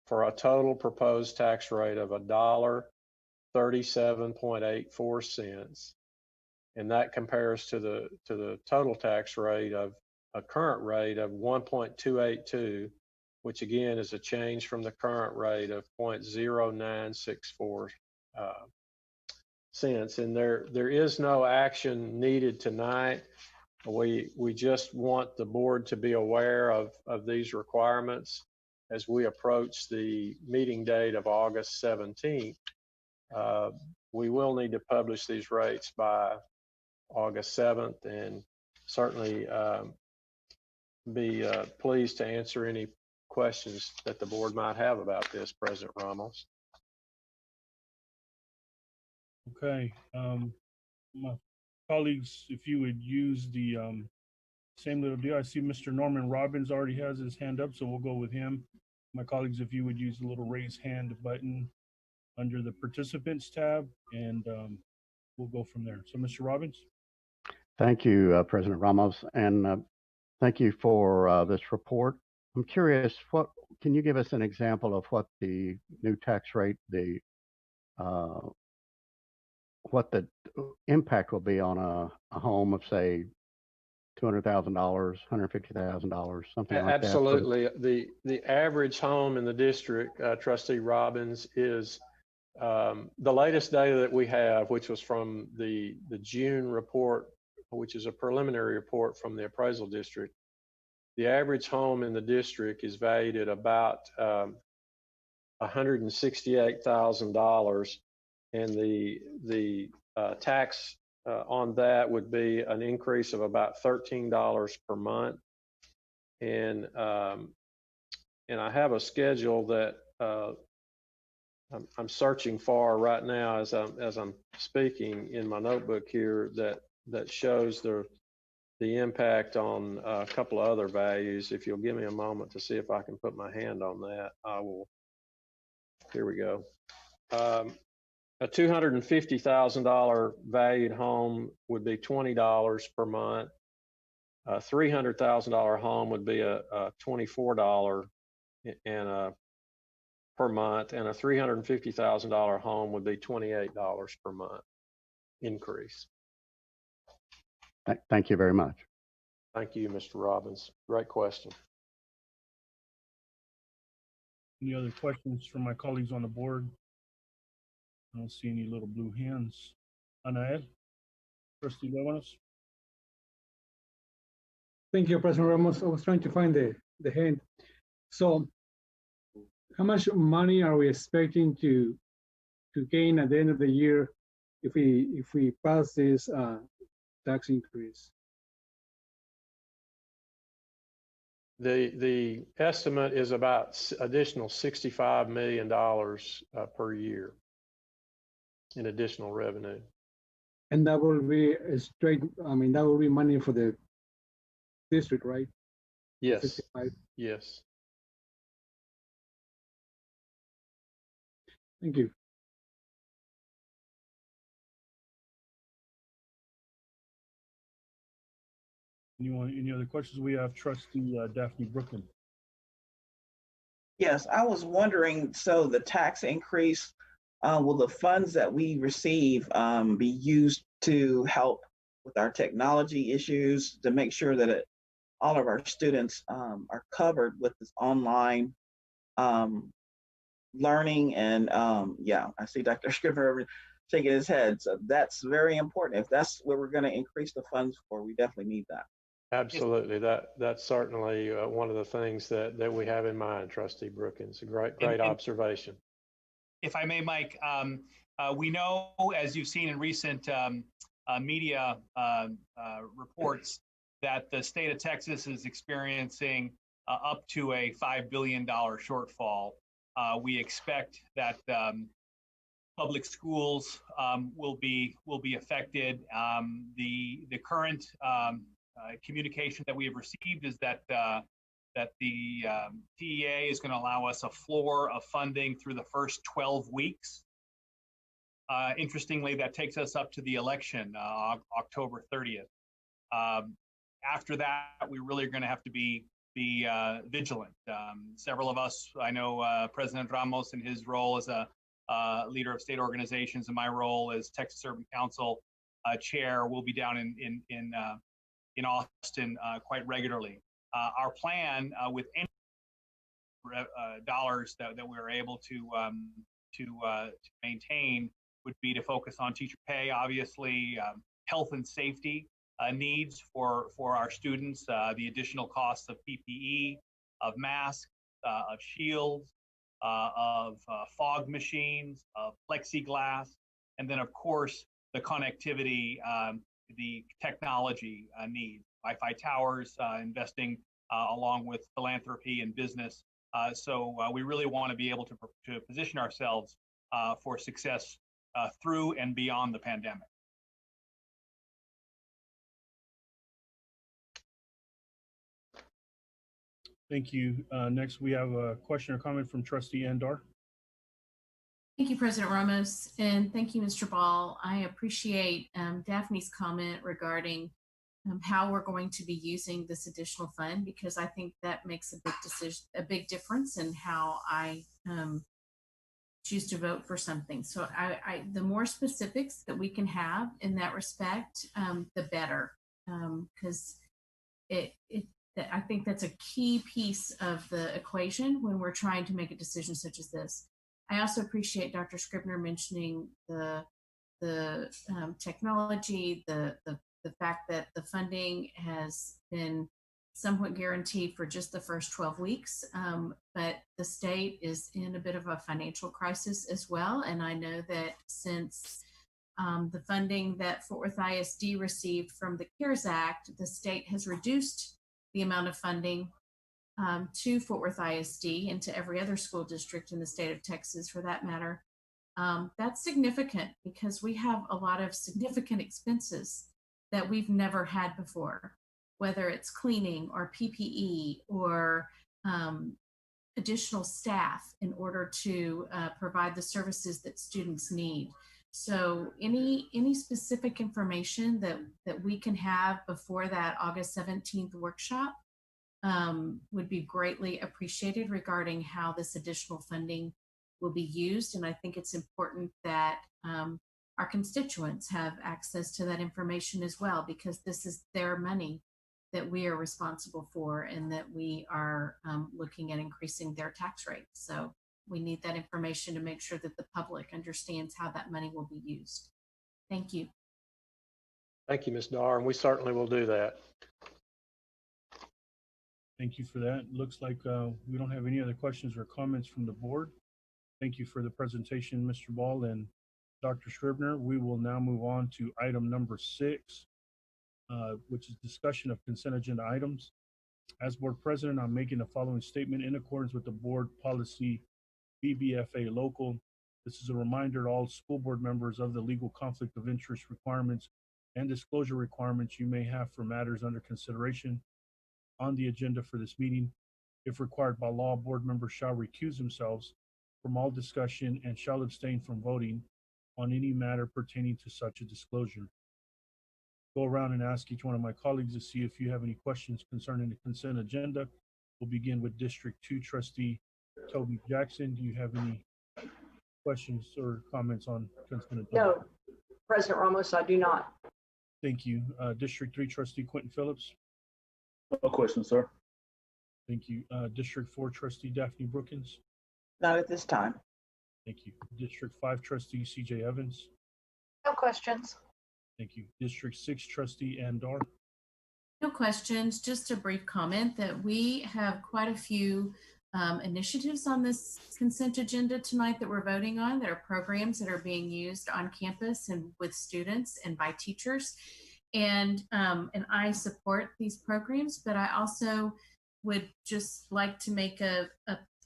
for a total proposed tax rate of $1.37.84 cents. And that compares to the total tax rate of a current rate of 1.282, which again is a change from the current rate of 0.0964 cents. And there is no action needed tonight. We just want the board to be aware of these requirements as we approach the meeting date of August 17th. We will need to publish these rates by August 7th, and certainly be pleased to answer any questions that the board might have about this, President Ramos. Okay, my colleagues, if you would use the same little deal. I see Mr. Norman Robbins already has his hand up, so we'll go with him. My colleagues, if you would use the little raise hand button under the participants tab, and we'll go from there. So Mr. Robbins. Thank you, President Ramos, and thank you for this report. I'm curious, can you give us an example of what the new tax rate, what the impact will be on a home of, say, $200,000, $150,000, something like that? Absolutely. The average home in the district, Trustee Robbins, is the latest data that we have, which was from the June report, which is a preliminary report from the appraisal district. The average home in the district is valued at about $168,000, and the tax on that would be an increase of about $13 per month. And I have a schedule that I'm searching for right now as I'm speaking in my notebook here that shows the impact on a couple of other values. If you'll give me a moment to see if I can put my hand on that, I will. Here we go. A $250,000 valued home would be $20 per month. A $300,000 home would be a $24 per month, and a $350,000 home would be $28 per month increase. Thank you very much. Thank you, Mr. Robbins. Great question. Any other questions from my colleagues on the board? I don't see any little blue hands. Anael, Trustee Leonis. Thank you, President Ramos. I was trying to find the hand. So how much money are we expecting to gain at the end of the year if we pass this tax increase? The estimate is about additional $65 million per year in additional revenue. And that will be straight, that will be money for the district, right? Yes. 55. Yes. Thank you. Any other questions? We have Trustee Daphne Brooklyn. Yes, I was wondering, so the tax increase, will the funds that we receive be used to help with our technology issues to make sure that all of our students are covered with this online learning? And yeah, I see Dr. Scrivener shaking his head. So that's very important. If that's what we're going to increase the funds for, we definitely need that. Absolutely. That's certainly one of the things that we have in mind, Trustee Brookins. A great observation. If I may, Mike, we know, as you've seen in recent media reports, that the state of Texas is experiencing up to a $5 billion shortfall. We expect that public schools will be affected. The current communication that we have received is that the TEA is going to allow us a floor of funding through the first 12 weeks. Interestingly, that takes us up to the election, October 30th. After that, we really are going to have to be vigilant. Several of us, I know President Ramos in his role as a leader of state organizations, and my role as Texas Urban Council chair, will be down in Austin quite regularly. Our plan with any dollars that we're able to maintain would be to focus on teacher pay, obviously, health and safety needs for our students, the additional costs of PPE, of masks, of shields, of fog machines, of plexiglass, and then of course the connectivity, the technology needs, Wi-Fi towers, investing along with philanthropy and business. So we really want to be able to position ourselves for success through and beyond the pandemic. Thank you. Next, we have a question or comment from Trustee Andar. Thank you, President Ramos, and thank you, Mr. Ball. I appreciate Daphne's comment regarding how we're going to be using this additional fund, because I think that makes a big difference in how I choose to vote for something. So the more specifics that we can have in that respect, the better, because I think that's a key piece of the equation when we're trying to make a decision such as this. I also appreciate Dr. Scrivener mentioning the technology, the fact that the funding has been somewhat guaranteed for just the first 12 weeks, but the state is in a bit of a financial crisis as well. And I know that since the funding that Fort Worth ISD received from the CARES Act, the state has reduced the amount of funding to Fort Worth ISD and to every other school district in the state of Texas, for that matter. That's significant because we have a lot of significant expenses that we've never had before, whether it's cleaning or PPE or additional staff in order to provide the services that students need. So any specific information that we can have before that August 17th workshop would be greatly appreciated regarding how this additional funding will be used. And I think it's important that our constituents have access to that information as well, because this is their money that we are responsible for and that we are looking at increasing their tax rate. So we need that information to make sure that the public understands how that money will be used. Thank you. Thank you, Ms. Dar, and we certainly will do that. Thank you for that. Looks like we don't have any other questions or comments from the board. Thank you for the presentation, Mr. Ball and Dr. Scrivener. We will now move on to item number 6, which is discussion of consent agenda items. As board president, I'm making the following statement in accordance with the board policy BBFA local. This is a reminder to all school board members of the legal conflict of interest requirements and disclosure requirements you may have for matters under consideration on the agenda for this meeting. If required by law, board members shall recuse themselves from all discussion and shall abstain from voting on any matter pertaining to such a disclosure. go around and ask each one of my colleagues to see if you have any questions concerning the consent agenda. We'll begin with District 2 Trustee Toby Jackson. Do you have any questions or comments on consent agenda? No, President Ramos, I do not. Thank you. District 3 Trustee Quentin Phillips. No questions, sir. Thank you. District 4 Trustee Daphne Brookins. Not at this time. Thank you. District 5 Trustee CJ Evans. No questions. Thank you. District 6 Trustee Ann Dar. No questions, just a brief comment that we have quite a few initiatives on this consent agenda tonight that we're voting on that are programs that are being used on campus and with students and by teachers. And I support these programs, but I also would just like to make a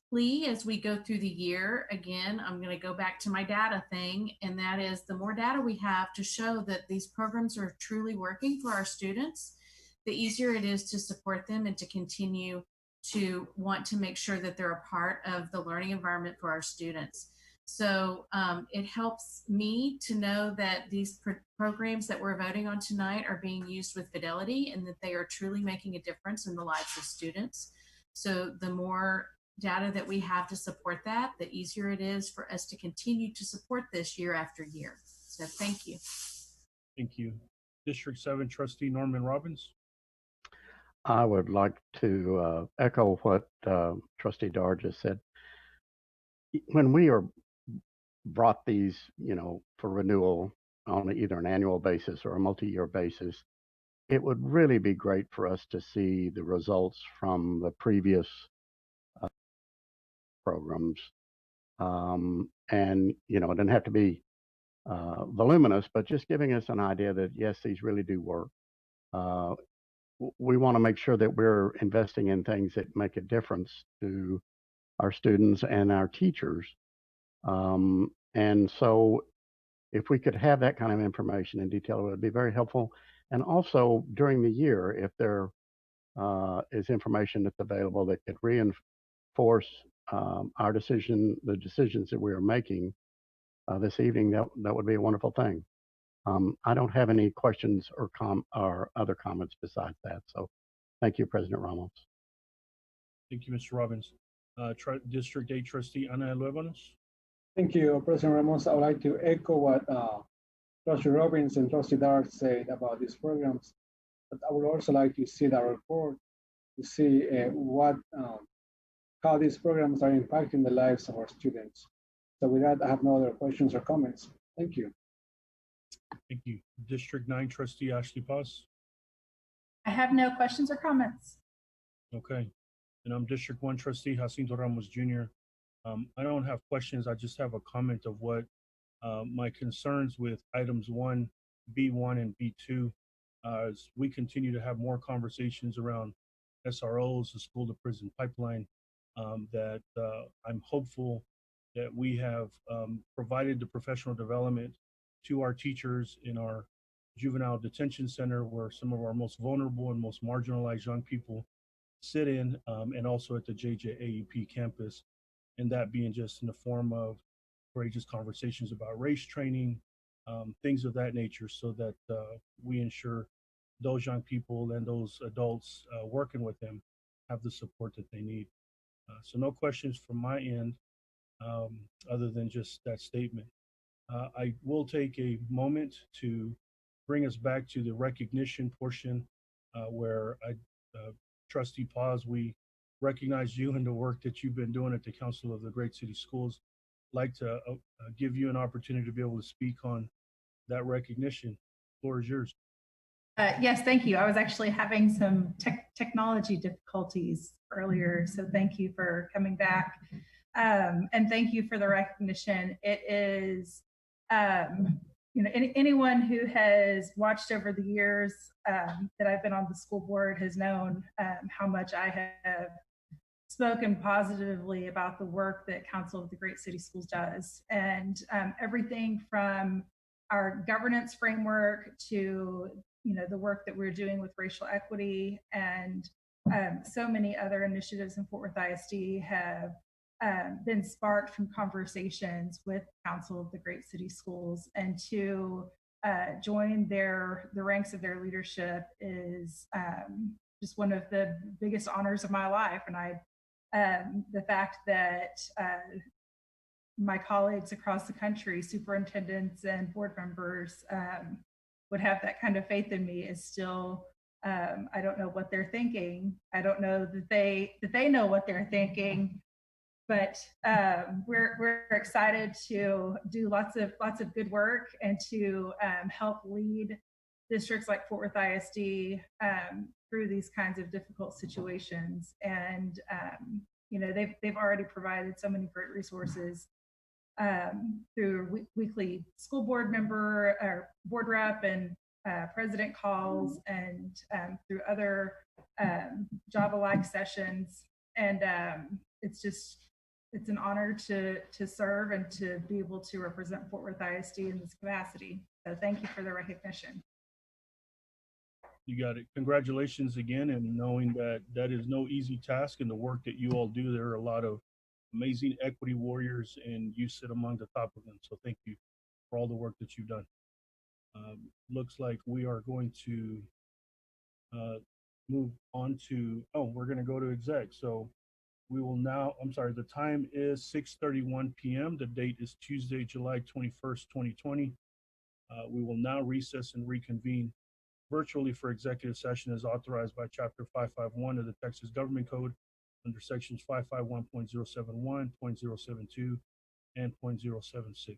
plea as we go through the year. Again, I'm going to go back to my data thing, and that is the more data we have to show that these programs are truly working for our students, the easier it is to support them and to continue to want to make sure that they're a part of the learning environment for our students. So it helps me to know that these programs that we're voting on tonight are being used with fidelity and that they are truly making a difference in the lives of students. So the more data that we have to support that, the easier it is for us to continue to support this year after year. So thank you. Thank you. District 7 Trustee Norman Robbins. I would like to echo what Trustee Dar just said. When we are brought these, for renewal on either an annual basis or a multi-year basis, it would really be great for us to see the results from the previous programs. And, it doesn't have to be voluminous, but just giving us an idea that, yes, these really do work. We want to make sure that we're investing in things that make a difference to our students and our teachers. And so if we could have that kind of information in detail, it would be very helpful. And also during the year, if there is information that's available that could reinforce the decisions that we are making this evening, that would be a wonderful thing. I don't have any questions or other comments besides that. So thank you, President Ramos. Thank you, Mr. Robbins. District 8 Trustee Ana Luevanos. Thank you, President Ramos. I would like to echo what Trustee Robbins and Trustee Dart said about these programs. But I would also like to see that report to see how these programs are impacting the lives of our students. So with that, I have no other questions or comments. Thank you. Thank you. District 9 Trustee Ashley Paz. I have no questions or comments. Okay. And I'm District 1 Trustee Jacinto Ramos Jr. I don't have questions. I just have a comment of what my concerns with items 1, B1, and B2 as we continue to have more conversations around SROs, the school to prison pipeline, that I'm hopeful that we have provided the professional development to our teachers in our juvenile detention center, where some of our most vulnerable and most marginalized young people sit in, and also at the JJAEP campus, and that being just in the form of courageous conversations about race training, things of that nature, so that we ensure those young people and those adults working with them have the support that they need. So no questions from my end, other than just that statement. I will take a moment to bring us back to the recognition portion, where Trustee Paz, we recognize you and the work that you've been doing at the Council of the Great City Schools. I'd like to give you an opportunity to be able to speak on that recognition. The floor is yours. Yes, thank you. I was actually having some technology difficulties earlier, so thank you for coming back. And thank you for the recognition. It is, anyone who has watched over the years that I've been on the school board has known how much I have spoken positively about the work that Council of the Great City Schools does. And everything from our governance framework to the work that we're doing with racial equity and so many other initiatives in Fort Worth ISD have been sparked from conversations with Council of the Great City Schools, and to join the ranks of their leadership is just one of the biggest honors of my life. And the fact that my colleagues across the country, superintendents and board members, would have that kind of faith in me is still, I don't know what they're thinking. I don't know that they know what they're thinking, but we're excited to do lots of good work and to help lead districts like Fort Worth ISD through these kinds of difficult situations. And you know, they've already provided so many great resources through weekly school board member or board rep and president calls, and through other job-alike sessions. And it's an honor to serve and to be able to represent Fort Worth ISD in this capacity. So thank you for the recognition. You got it. Congratulations again, and knowing that that is no easy task, and the work that you all do. There are a lot of amazing equity warriors, and you sit among the top of them. So thank you for all the work that you've done. Looks like we are going to move on to, we're going to go to exec. So we will now, I'm sorry, the time is 6:31 p.m. The date is Tuesday, July 21st, 2020. We will now recess and reconvene virtually for executive session as authorized by Chapter 551 of the Texas Government Code under sections 551.071, .072, and .076.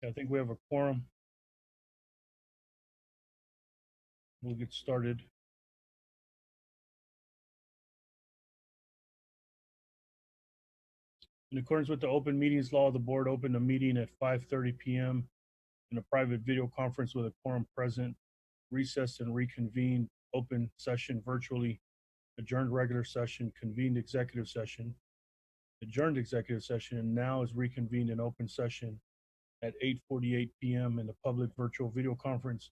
I think we have a quorum. We'll get started. In accordance with the open meetings law, the board opened a meeting at 5:30 p.m. in a private video conference with a quorum present, recessed and reconvened open session virtually, adjourned regular session, convened executive session, adjourned executive session, and now is reconvened in open session at 8:48 p.m. in the public virtual video conference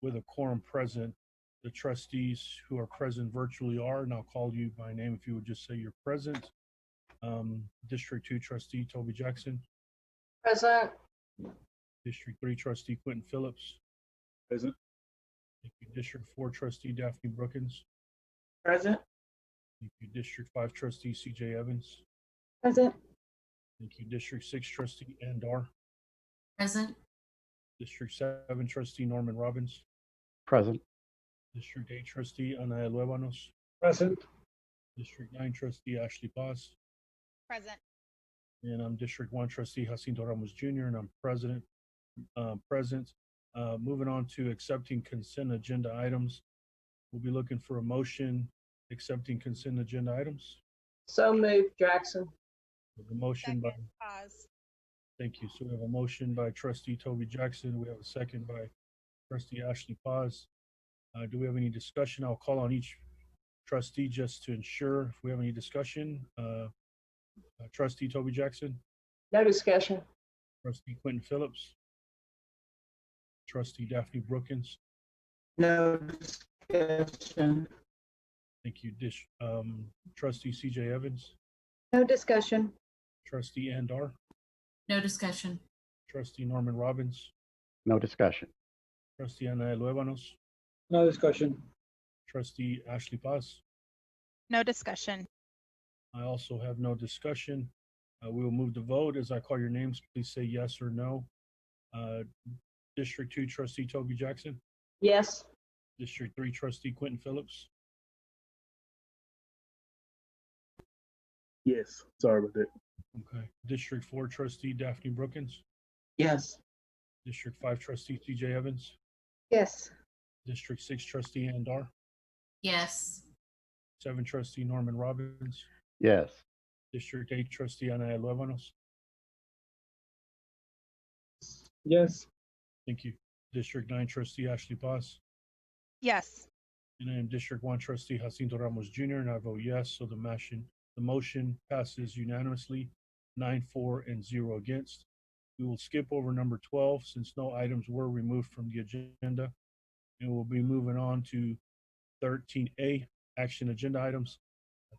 with a quorum present. The trustees who are present virtually are, and I'll call you by name if you would just say you're present. District 2 trustee Toby Jackson. Present. District 3 trustee Quentin Phillips. Present. Thank you. District 4 trustee Daphne Brookins. Present. Thank you. District 5 trustee CJ Evans. Present. Thank you. District 6 trustee Ann Dar. Present. District 7 trustee Norman Robbins. Present. District 8 trustee Ana Luevanos. Present. District 9 trustee Ashley Paz. Present. And I'm District 1 trustee Jacinto Ramos Jr. and I'm present. Moving on to accepting consent agenda items. We'll be looking for a motion accepting consent agenda items. So moved, Jackson. The motion by, Pause. thank you. So we have a motion by trustee Toby Jackson. We have a second by trustee Ashley Paz. Do we have any discussion? I'll call on each trustee just to ensure if we have any discussion. Trustee Toby Jackson. No discussion. Trustee Quentin Phillips. Trustee Daphne Brookins. No discussion. Thank you. Trustee CJ Evans. No discussion. Trustee Ann Dar. No discussion. Trustee Norman Robbins. No discussion. Trustee Ana Luevanos. No discussion. Trustee Ashley Paz. No discussion. I also have no discussion. We will move to vote. As I call your names, please say yes or no. District 2 trustee Toby Jackson. Yes. District 3 trustee Quentin Phillips. Yes. Sorry about that. Okay. District 4 trustee Daphne Brookins. Yes. District 5 trustee CJ Evans. Yes. District 6 trustee Ann Dar. Yes. 7 trustee Norman Robbins. Yes. District 8 trustee Ana Luevanos. Yes. Thank you. District 9 trustee Ashley Paz. Yes. And I am District 1 trustee Jacinto Ramos Jr. and I vote yes. So the motion passes unanimously, 9-4 and 0 against. We will skip over number 12 since no items were removed from the agenda. And we'll be moving on to 13A, action agenda items.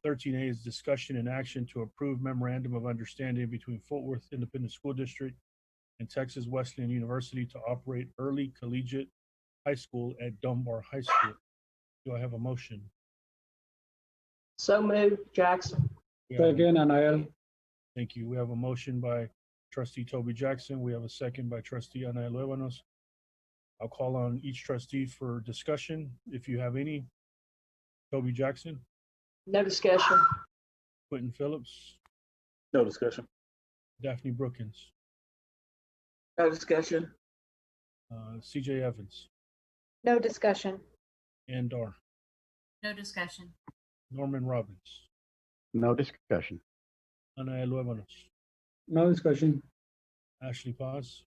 13A is discussion and action to approve memorandum of understanding between Fort Worth Independent School District and Texas Wesleyan University to operate early collegiate high school at Dunbar High School. Do I have a motion? So moved, Jackson. Second, Anael. Thank you. We have a motion by trustee Toby Jackson. We have a second by trustee Ana Luevanos. I'll call on each trustee for discussion if you have any. Toby Jackson. No discussion. Quentin Phillips. No discussion. Daphne Brookins. No discussion. CJ Evans. No discussion. Ann Dar. No discussion. Norman Robbins. No discussion. Ana Luevanos. No discussion. Ashley Paz.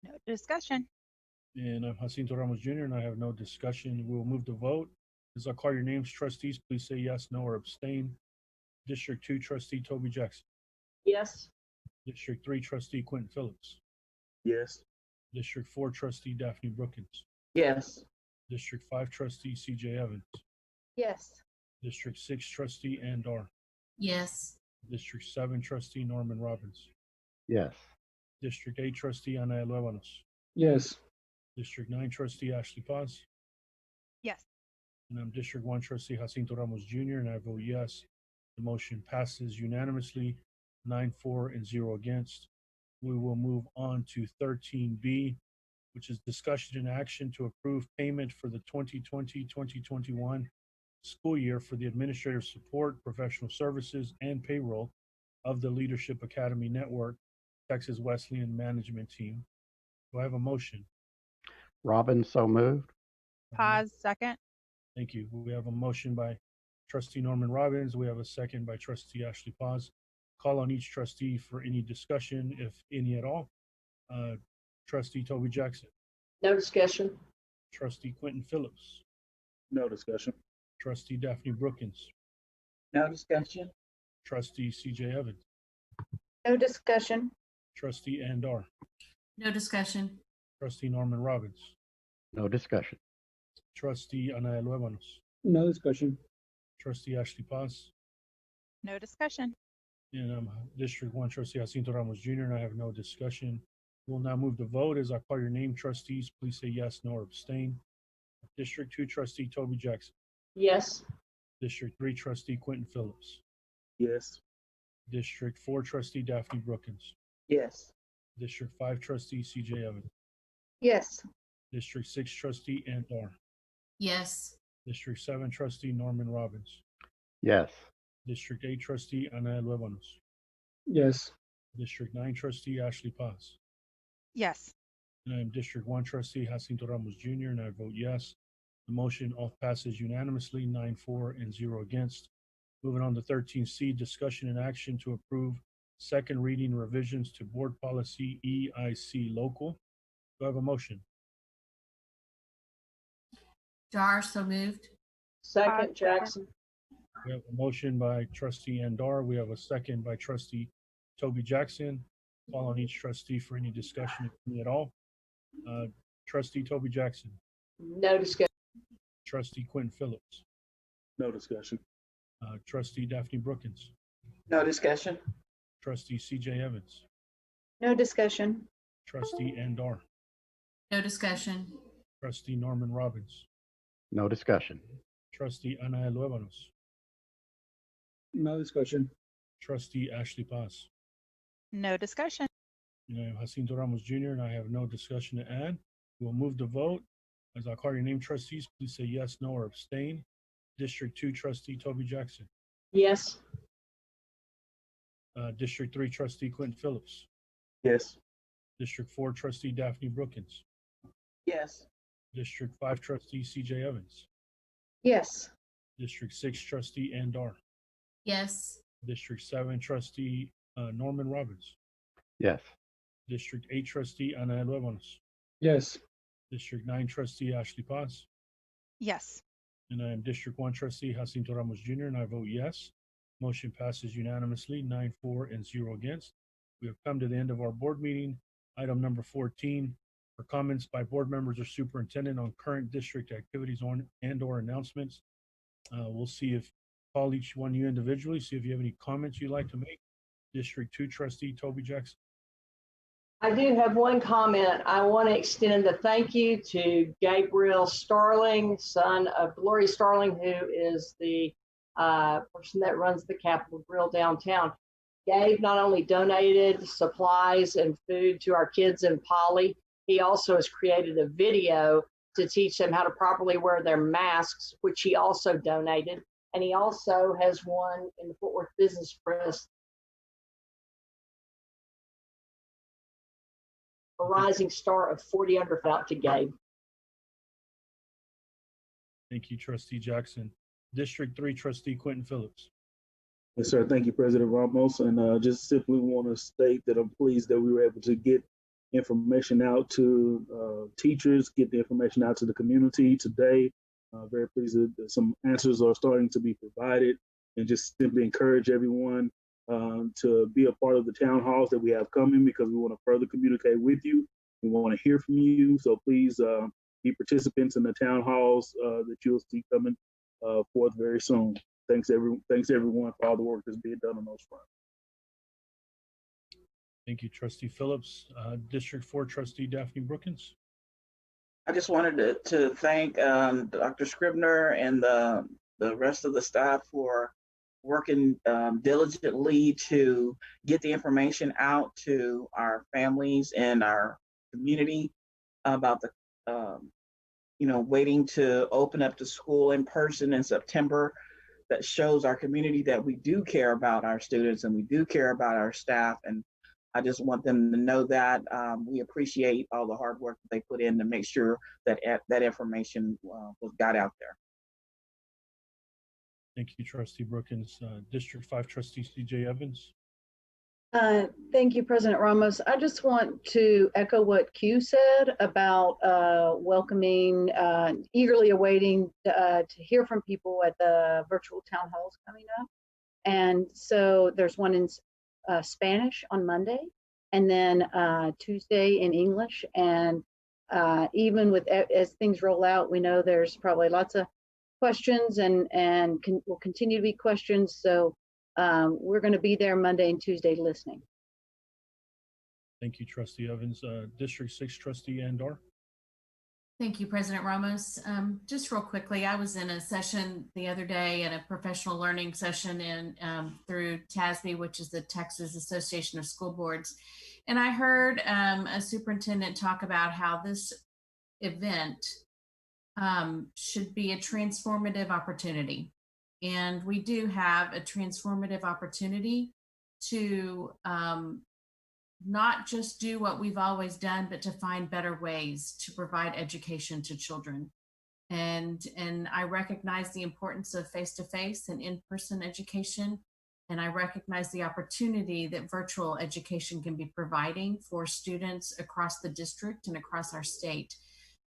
No discussion. And I'm Jacinto Ramos Jr. and I have no discussion. We'll move to vote. As I call your names, trustees, please say yes, no, or abstain. District 2 trustee Toby Jackson. Yes. District 3 trustee Quentin Phillips. Yes. District 4 trustee Daphne Brookins. Yes. District 5 trustee CJ Evans. Yes. District 6 trustee Ann Dar. Yes. District 7 trustee Norman Robbins. Yes. District 8 trustee Ana Luevanos. Yes. District 9 trustee Ashley Paz. Yes. And I'm District 1 trustee Jacinto Ramos Jr. and I vote yes. The motion passes unanimously, 9-4 and 0 against. We will move on to 13B, which is discussion and action to approve payment for the 2020-2021 school year for the administrative support, professional services, and payroll of the Leadership Academy Network Texas Wesleyan Management Team. Do I have a motion? Robbins, so moved. Pause, second. Thank you. We have a motion by trustee Norman Robbins. We have a second by trustee Ashley Paz. Call on each trustee for any discussion, if any at all. Trustee Toby Jackson. No discussion. Trustee Quentin Phillips. No discussion. Trustee Daphne Brookins. No discussion. Trustee CJ Evans. No discussion. Trustee Andar. No discussion. Trustee Norman Robbins. No discussion. Trustee Ana Luevanos. No discussion. Trustee Ashley Paz. No discussion. And I'm District 1 Trustee Jacinto Ramos Jr., and I have no discussion. We'll now move to vote. As I call your name, trustees, please say yes, no, or abstain. District 2 Trustee Toby Jackson. Yes. District 3 Trustee Quentin Phillips. Yes. District 4 Trustee Daphne Brookins. Yes. District 5 Trustee CJ Evans. Yes. District 6 Trustee Andar. Yes. District 7 Trustee Norman Robbins. Yes. District 8 Trustee Ana Luevanos. Yes. District 9 Trustee Ashley Paz. Yes. And I am District 1 Trustee Jacinto Ramos Jr., and I vote yes. The motion all passes unanimously, 9-4 and 0 against. Moving on to 13C, discussion and action to approve second reading revisions to board policy EIC local. Do I have a motion? Jar, so moved. Second, Jackson. We have a motion by trustee Andar. We have a second by trustee Toby Jackson. Call on each trustee for any discussion, if any at all. Trustee Toby Jackson. No discussion. Trustee Quentin Phillips. No discussion. Trustee Daphne Brookins. No discussion. Trustee CJ Evans. No discussion. Trustee Andar. No discussion. Trustee Norman Robbins. No discussion. Trustee Ana Luevanos. No discussion. Trustee Ashley Paz. No discussion. I am Jacinto Ramos Jr., and I have no discussion to add. We'll move to vote. As I call your name, trustees, please say yes, no, or abstain. District 2 Trustee Toby Jackson. Yes. District 3 Trustee Quentin Phillips. Yes. District 4 Trustee Daphne Brookins. Yes. District 5 Trustee CJ Evans. Yes. District 6 Trustee Andar. Yes. District 7 Trustee Norman Robbins. Yes. District 8 Trustee Ana Luevanos. Yes. District 9 Trustee Ashley Paz. Yes. And I am District 1 Trustee Jacinto Ramos Jr., and I vote yes. Motion passes unanimously, 9-4 and 0 against. We have come to the end of our board meeting. Item number 14, for comments by board members or superintendent on current district activities and/or announcements. We'll see if, call each one of you individually, see if you have any comments you'd like to make. District 2 Trustee Toby Jackson. I do have one comment. I want to extend a thank you to Gabriel Starling, son of Gloria Starling, who is the person that runs the Capitol Grill downtown. Gabe not only donated supplies and food to our kids in Poly, he also has created a video to teach them how to properly wear their masks, which he also donated. And he also has won in the Fort Worth Business Press a rising star of 40 under out to Gabe. Thank you, Trustee Jackson. District 3 Trustee Quentin Phillips. Yes, sir. Thank you, President Ramos. And just simply want to state that I'm pleased that we were able to get information out to teachers, get the information out to the community today. Very pleased that some answers are starting to be provided, and just simply encourage everyone to be a part of the town halls that we have coming, because we want to further communicate with you. We want to hear from you. So please be participants in the town halls that you'll see coming forth very soon. Thanks everyone for all the work that's being done on those fronts. Thank you, Trustee Phillips. District 4 Trustee Daphne Brookins. I just wanted to thank Dr. Scribner and the rest of the staff for working diligently to get the information out to our families and our community about the, waiting to open up the school in person in September. That shows our community that we do care about our students and we do care about our staff. And I just want them to know that we appreciate all the hard work that they put in to make sure that that information was got out there. Thank you, Trustee Brookins. District 5 Trustee C.J. Evans. Thank you, President Ramos. I just want to echo what Q said about welcoming, eagerly awaiting to hear from people at the virtual town halls coming up. And so there's one in Spanish on Monday, and then Tuesday in English. And even with as things roll out, we know there's probably lots of questions and will continue to be questions. So we're going to be there Monday and Tuesday listening. Thank you, Trustee Evans. District 6 Trustee Andor. Thank you, President Ramos. Just real quickly, I was in a session the other day at a professional learning session through TASB, which is the Texas Association of School Boards. And I heard a superintendent talk about how this event should be a transformative opportunity. And we do have a transformative opportunity to not just do what we've always done, but to find better ways to provide education to children. And I recognize the importance of face-to-face and in-person education. And I recognize the opportunity that virtual education can be providing for students across the district and across our state.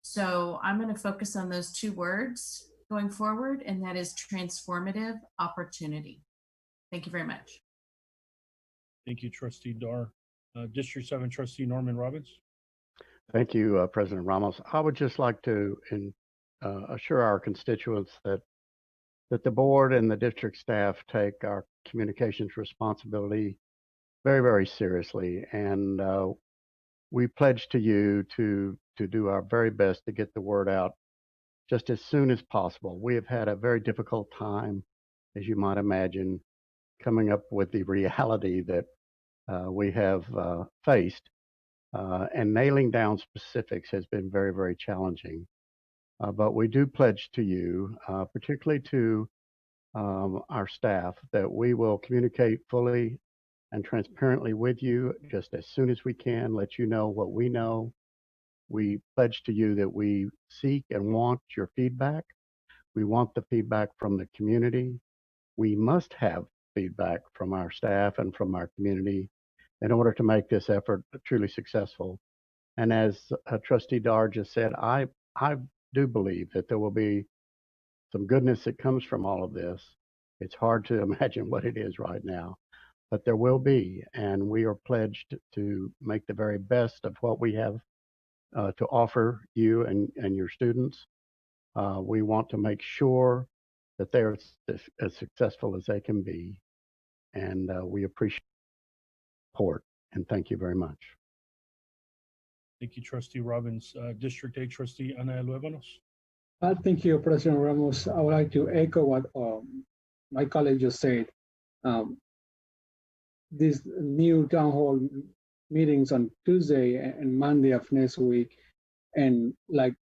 So I'm going to focus on those two words going forward, and that is transformative opportunity. Thank you very much. Thank you, Trustee Dar. District 7 Trustee Norman Robbins. Thank you, President Ramos. I would just like to assure our constituents that the board and the district staff take our communications responsibility very, very seriously. And we pledge to you to do our very best to get the word out just as soon as possible. We have had a very difficult time, as you might imagine, coming up with the reality that we have faced, and nailing down specifics has been very, very challenging. But we do pledge to you, particularly to our staff, that we will communicate fully and transparently with you just as soon as we can, let you know what we know. We pledge to you that we seek and want your feedback. We want the feedback from the community. We must have feedback from our staff and from our community in order to make this effort truly successful. And as Trustee Dar just said, I do believe that there will be some goodness that comes from all of this. It's hard to imagine what it is right now, but there will be, and we are pledged to make the very best of what we have to offer you and your students. We want to make sure that they're as successful as they can be, and we appreciate support, and thank you very much. Thank you, Trustee Robbins. District 8 Trustee Ana Luevanos. Thank you, President Ramos. I would like to echo what my colleague just said. These new town hall meetings on Tuesday and Monday of next week, and like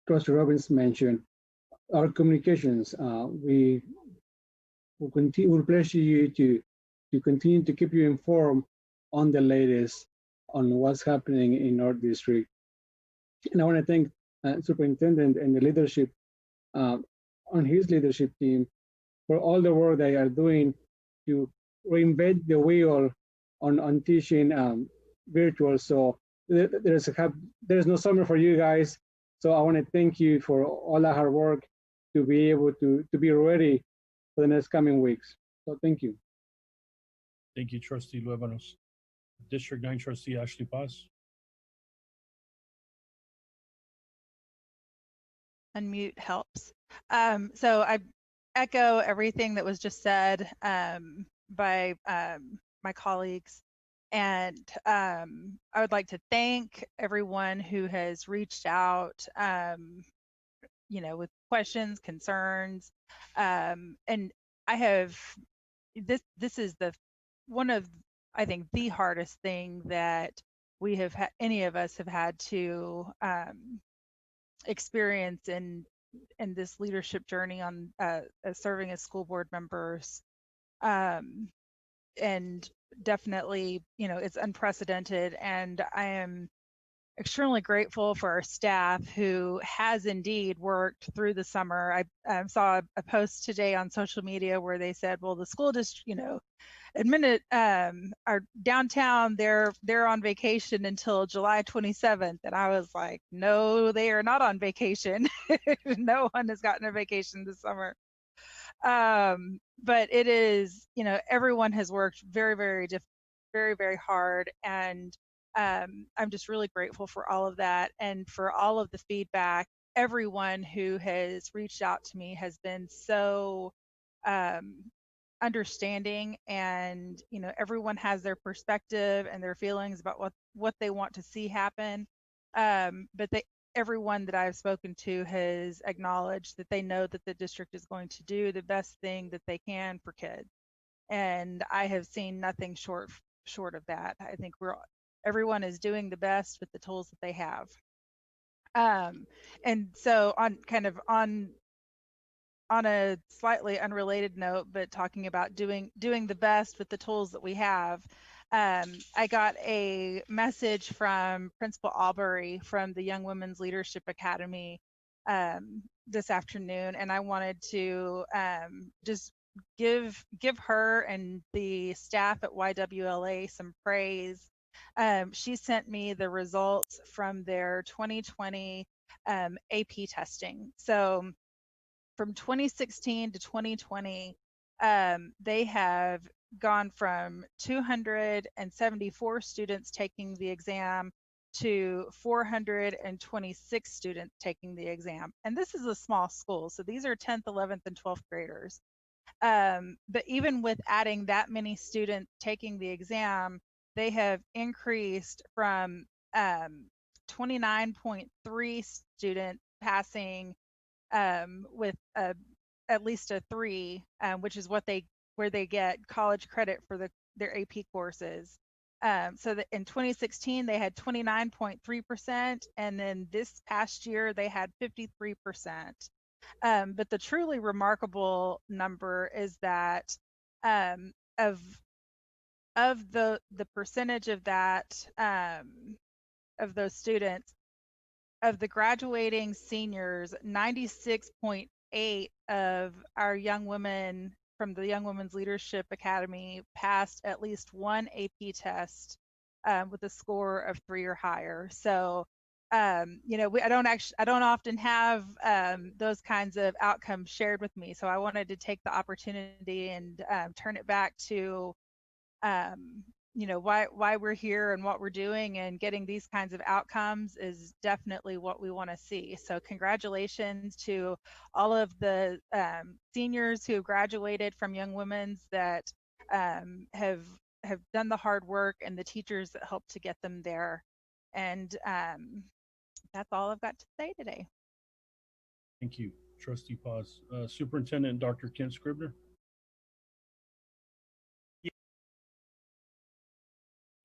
Trustee Robbins mentioned, our communications, we will pledge you to continue to keep you informed on the latest on what's happening in our district. And I want to thank Superintendent and the leadership on his leadership team for all the work they are doing to reinvent the wheel on teaching virtual. So there's no summer for you guys. So I want to thank you for all the hard work to be able to be ready for the next coming weeks. So thank you. Thank you, Trustee Luevanos. District 9 Trustee Ashley Paz. Unmute helps. So I echo everything that was just said by my colleagues. And I would like to thank everyone who has reached out, with questions, concerns. And I have, this is one of, I think, the hardest thing that we have any of us have had to experience in this leadership journey on serving as school board members. and definitely, you know, it's unprecedented. And I am extremely grateful for our staff who has indeed worked through the summer. I saw a post today on social media where they said, well, the school district, you know, our downtown, they're on vacation until July 27th. And I was like, no, they are not on vacation. No one has gotten a vacation this summer. But it is, you know, everyone has worked very, very hard. And I'm just really grateful for all of that and for all of the feedback. Everyone who has reached out to me has been so understanding, and you know, everyone has their perspective and their feelings about what they want to see happen. But everyone that I've spoken to has acknowledged that they know that the district is going to do the best thing that they can for kids, and I have seen nothing short of that. I think everyone is doing the best with the tools that they have. And so on a slightly unrelated note, but talking about doing the best with the tools that we have, I got a message from Principal Albury from the Young Women's Leadership Academy this afternoon, and I wanted to just give her and the staff at YWLA some praise. She sent me the results from their 2020 AP testing. So from 2016 to 2020, they have gone from 274 students taking the exam to 426 students taking the exam. And this is a small school, so these are 10th, 11th, and 12th graders. But even with adding that many students taking the exam, they have increased from 29.3 students passing with at least a 3, which is where they get college credit for their AP courses. So that in 2016 they had 29.3%, and then this past year they had 53%. But the truly remarkable number is that of the percentage of that of those students, of the graduating seniors, 96.8 of our young women from the Young Women's Leadership Academy passed at least one AP test with a score of 3 or higher. So, you know, I don't often have those kinds of outcomes shared with me. So I wanted to take the opportunity and turn it back to you know, why we're here and what we're doing, and getting these kinds of outcomes is definitely what we want to see. So congratulations to all of the seniors who have graduated from Young Women's that have done the hard work, and the teachers that helped to get them there. And that's all I've got to say today. Thank you, Trustee Paz. Superintendent Dr. Kent Scribner.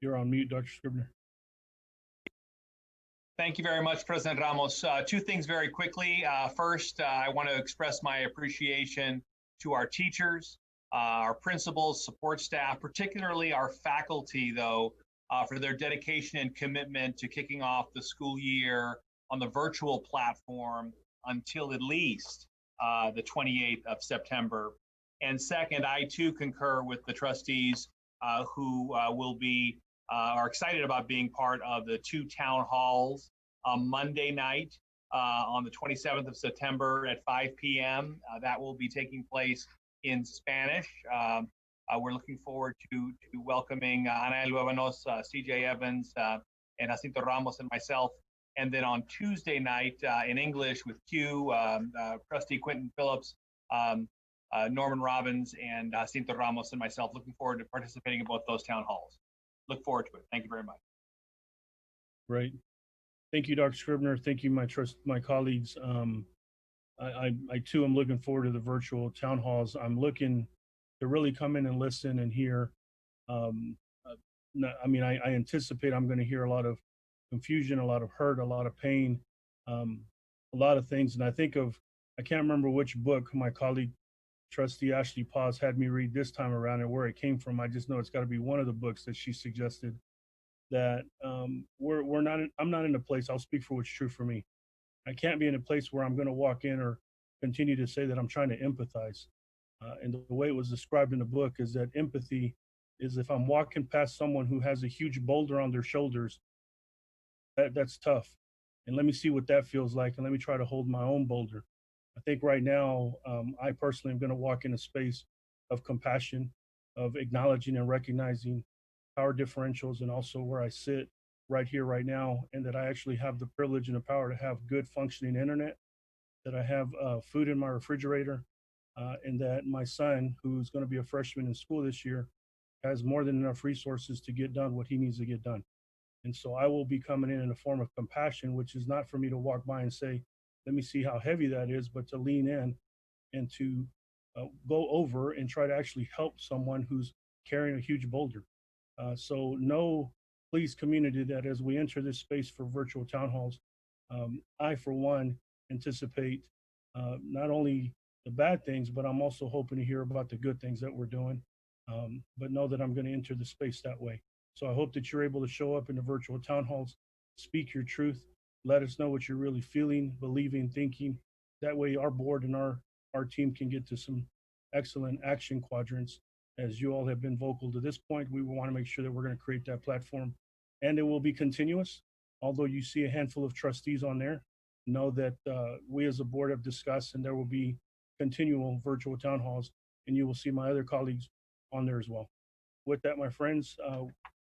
You're on mute, Dr. Scribner. Thank you very much, President Ramos. 2 things very quickly. First, I want to express my appreciation to our teachers, our principals, support staff, particularly our faculty, though, for their dedication and commitment to kicking off the school year on the virtual platform until at least the 28th of September. And second, I too concur with the trustees who are excited about being part of the 2 town halls Monday night on the 27th of September at 5 p.m. That will be taking place in Spanish. We're looking forward to welcoming Ana Luevanos, CJ Evans, and Jacinto Ramos and myself. And then on Tuesday night in English with Q, Trustee Quentin Phillips, Norman Robbins, and Jacinto Ramos and myself. Looking forward to participating in both those town halls. Look forward to it. Thank you very much. Great. Thank you, Dr. Scribner. Thank you, my colleagues. I too am looking forward to the virtual town halls. I'm looking to really come in and listen and hear. I mean, I anticipate I'm going to hear a lot of confusion, a lot of hurt, a lot of pain, a lot of things. And I can't remember which book my colleague Trustee Ashley Paz had me read this time around, and where it came from, I just know it's got to be one of the books that she suggested. That we're not. I'm not in a place. I'll speak for what's true for me. I can't be in a place where I'm going to walk in or continue to say that I'm trying to empathize. And the way it was described in the book is that empathy is if I'm walking past someone who has a huge boulder on their shoulders, that's tough. And let me see what that feels like, and let me try to hold my own boulder. I think right now, I personally am going to walk in a space of compassion, of acknowledging and recognizing power differentials, and also where I sit right here, right now, and that I actually have the privilege and the power to have good functioning internet, that I have food in my refrigerator, and that my son, who's going to be a freshman in school this year, has more than enough resources to get done what he needs to get done. And so I will be coming in a form of compassion, which is not for me to walk by and say, let me see how heavy that is, but to lean in and to go over and try to actually help someone who's carrying a huge boulder. So know, please, community, that as we enter this space for virtual town halls, I, for one, anticipate not only the bad things, but I'm also hoping to hear about the good things that we're doing. But know that I'm going to enter the space that way. So I hope that you're able to show up in the virtual town halls, speak your truth, let us know what you're really feeling, believing, thinking. That way our board and our team can get to some excellent action quadrants. As you all have been vocal to this point, we want to make sure that we're going to create that platform, and it will be continuous. Although you see a handful of trustees on there, know that we as a board have discussed, and there will be continual virtual town halls, and you will see my other colleagues on there as well. With that, my friends,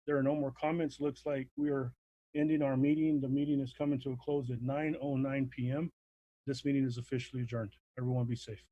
there are no more comments. Looks like we are ending our meeting. The meeting is coming to a close at 9:09 p.m. This meeting is officially adjourned. Everyone be safe.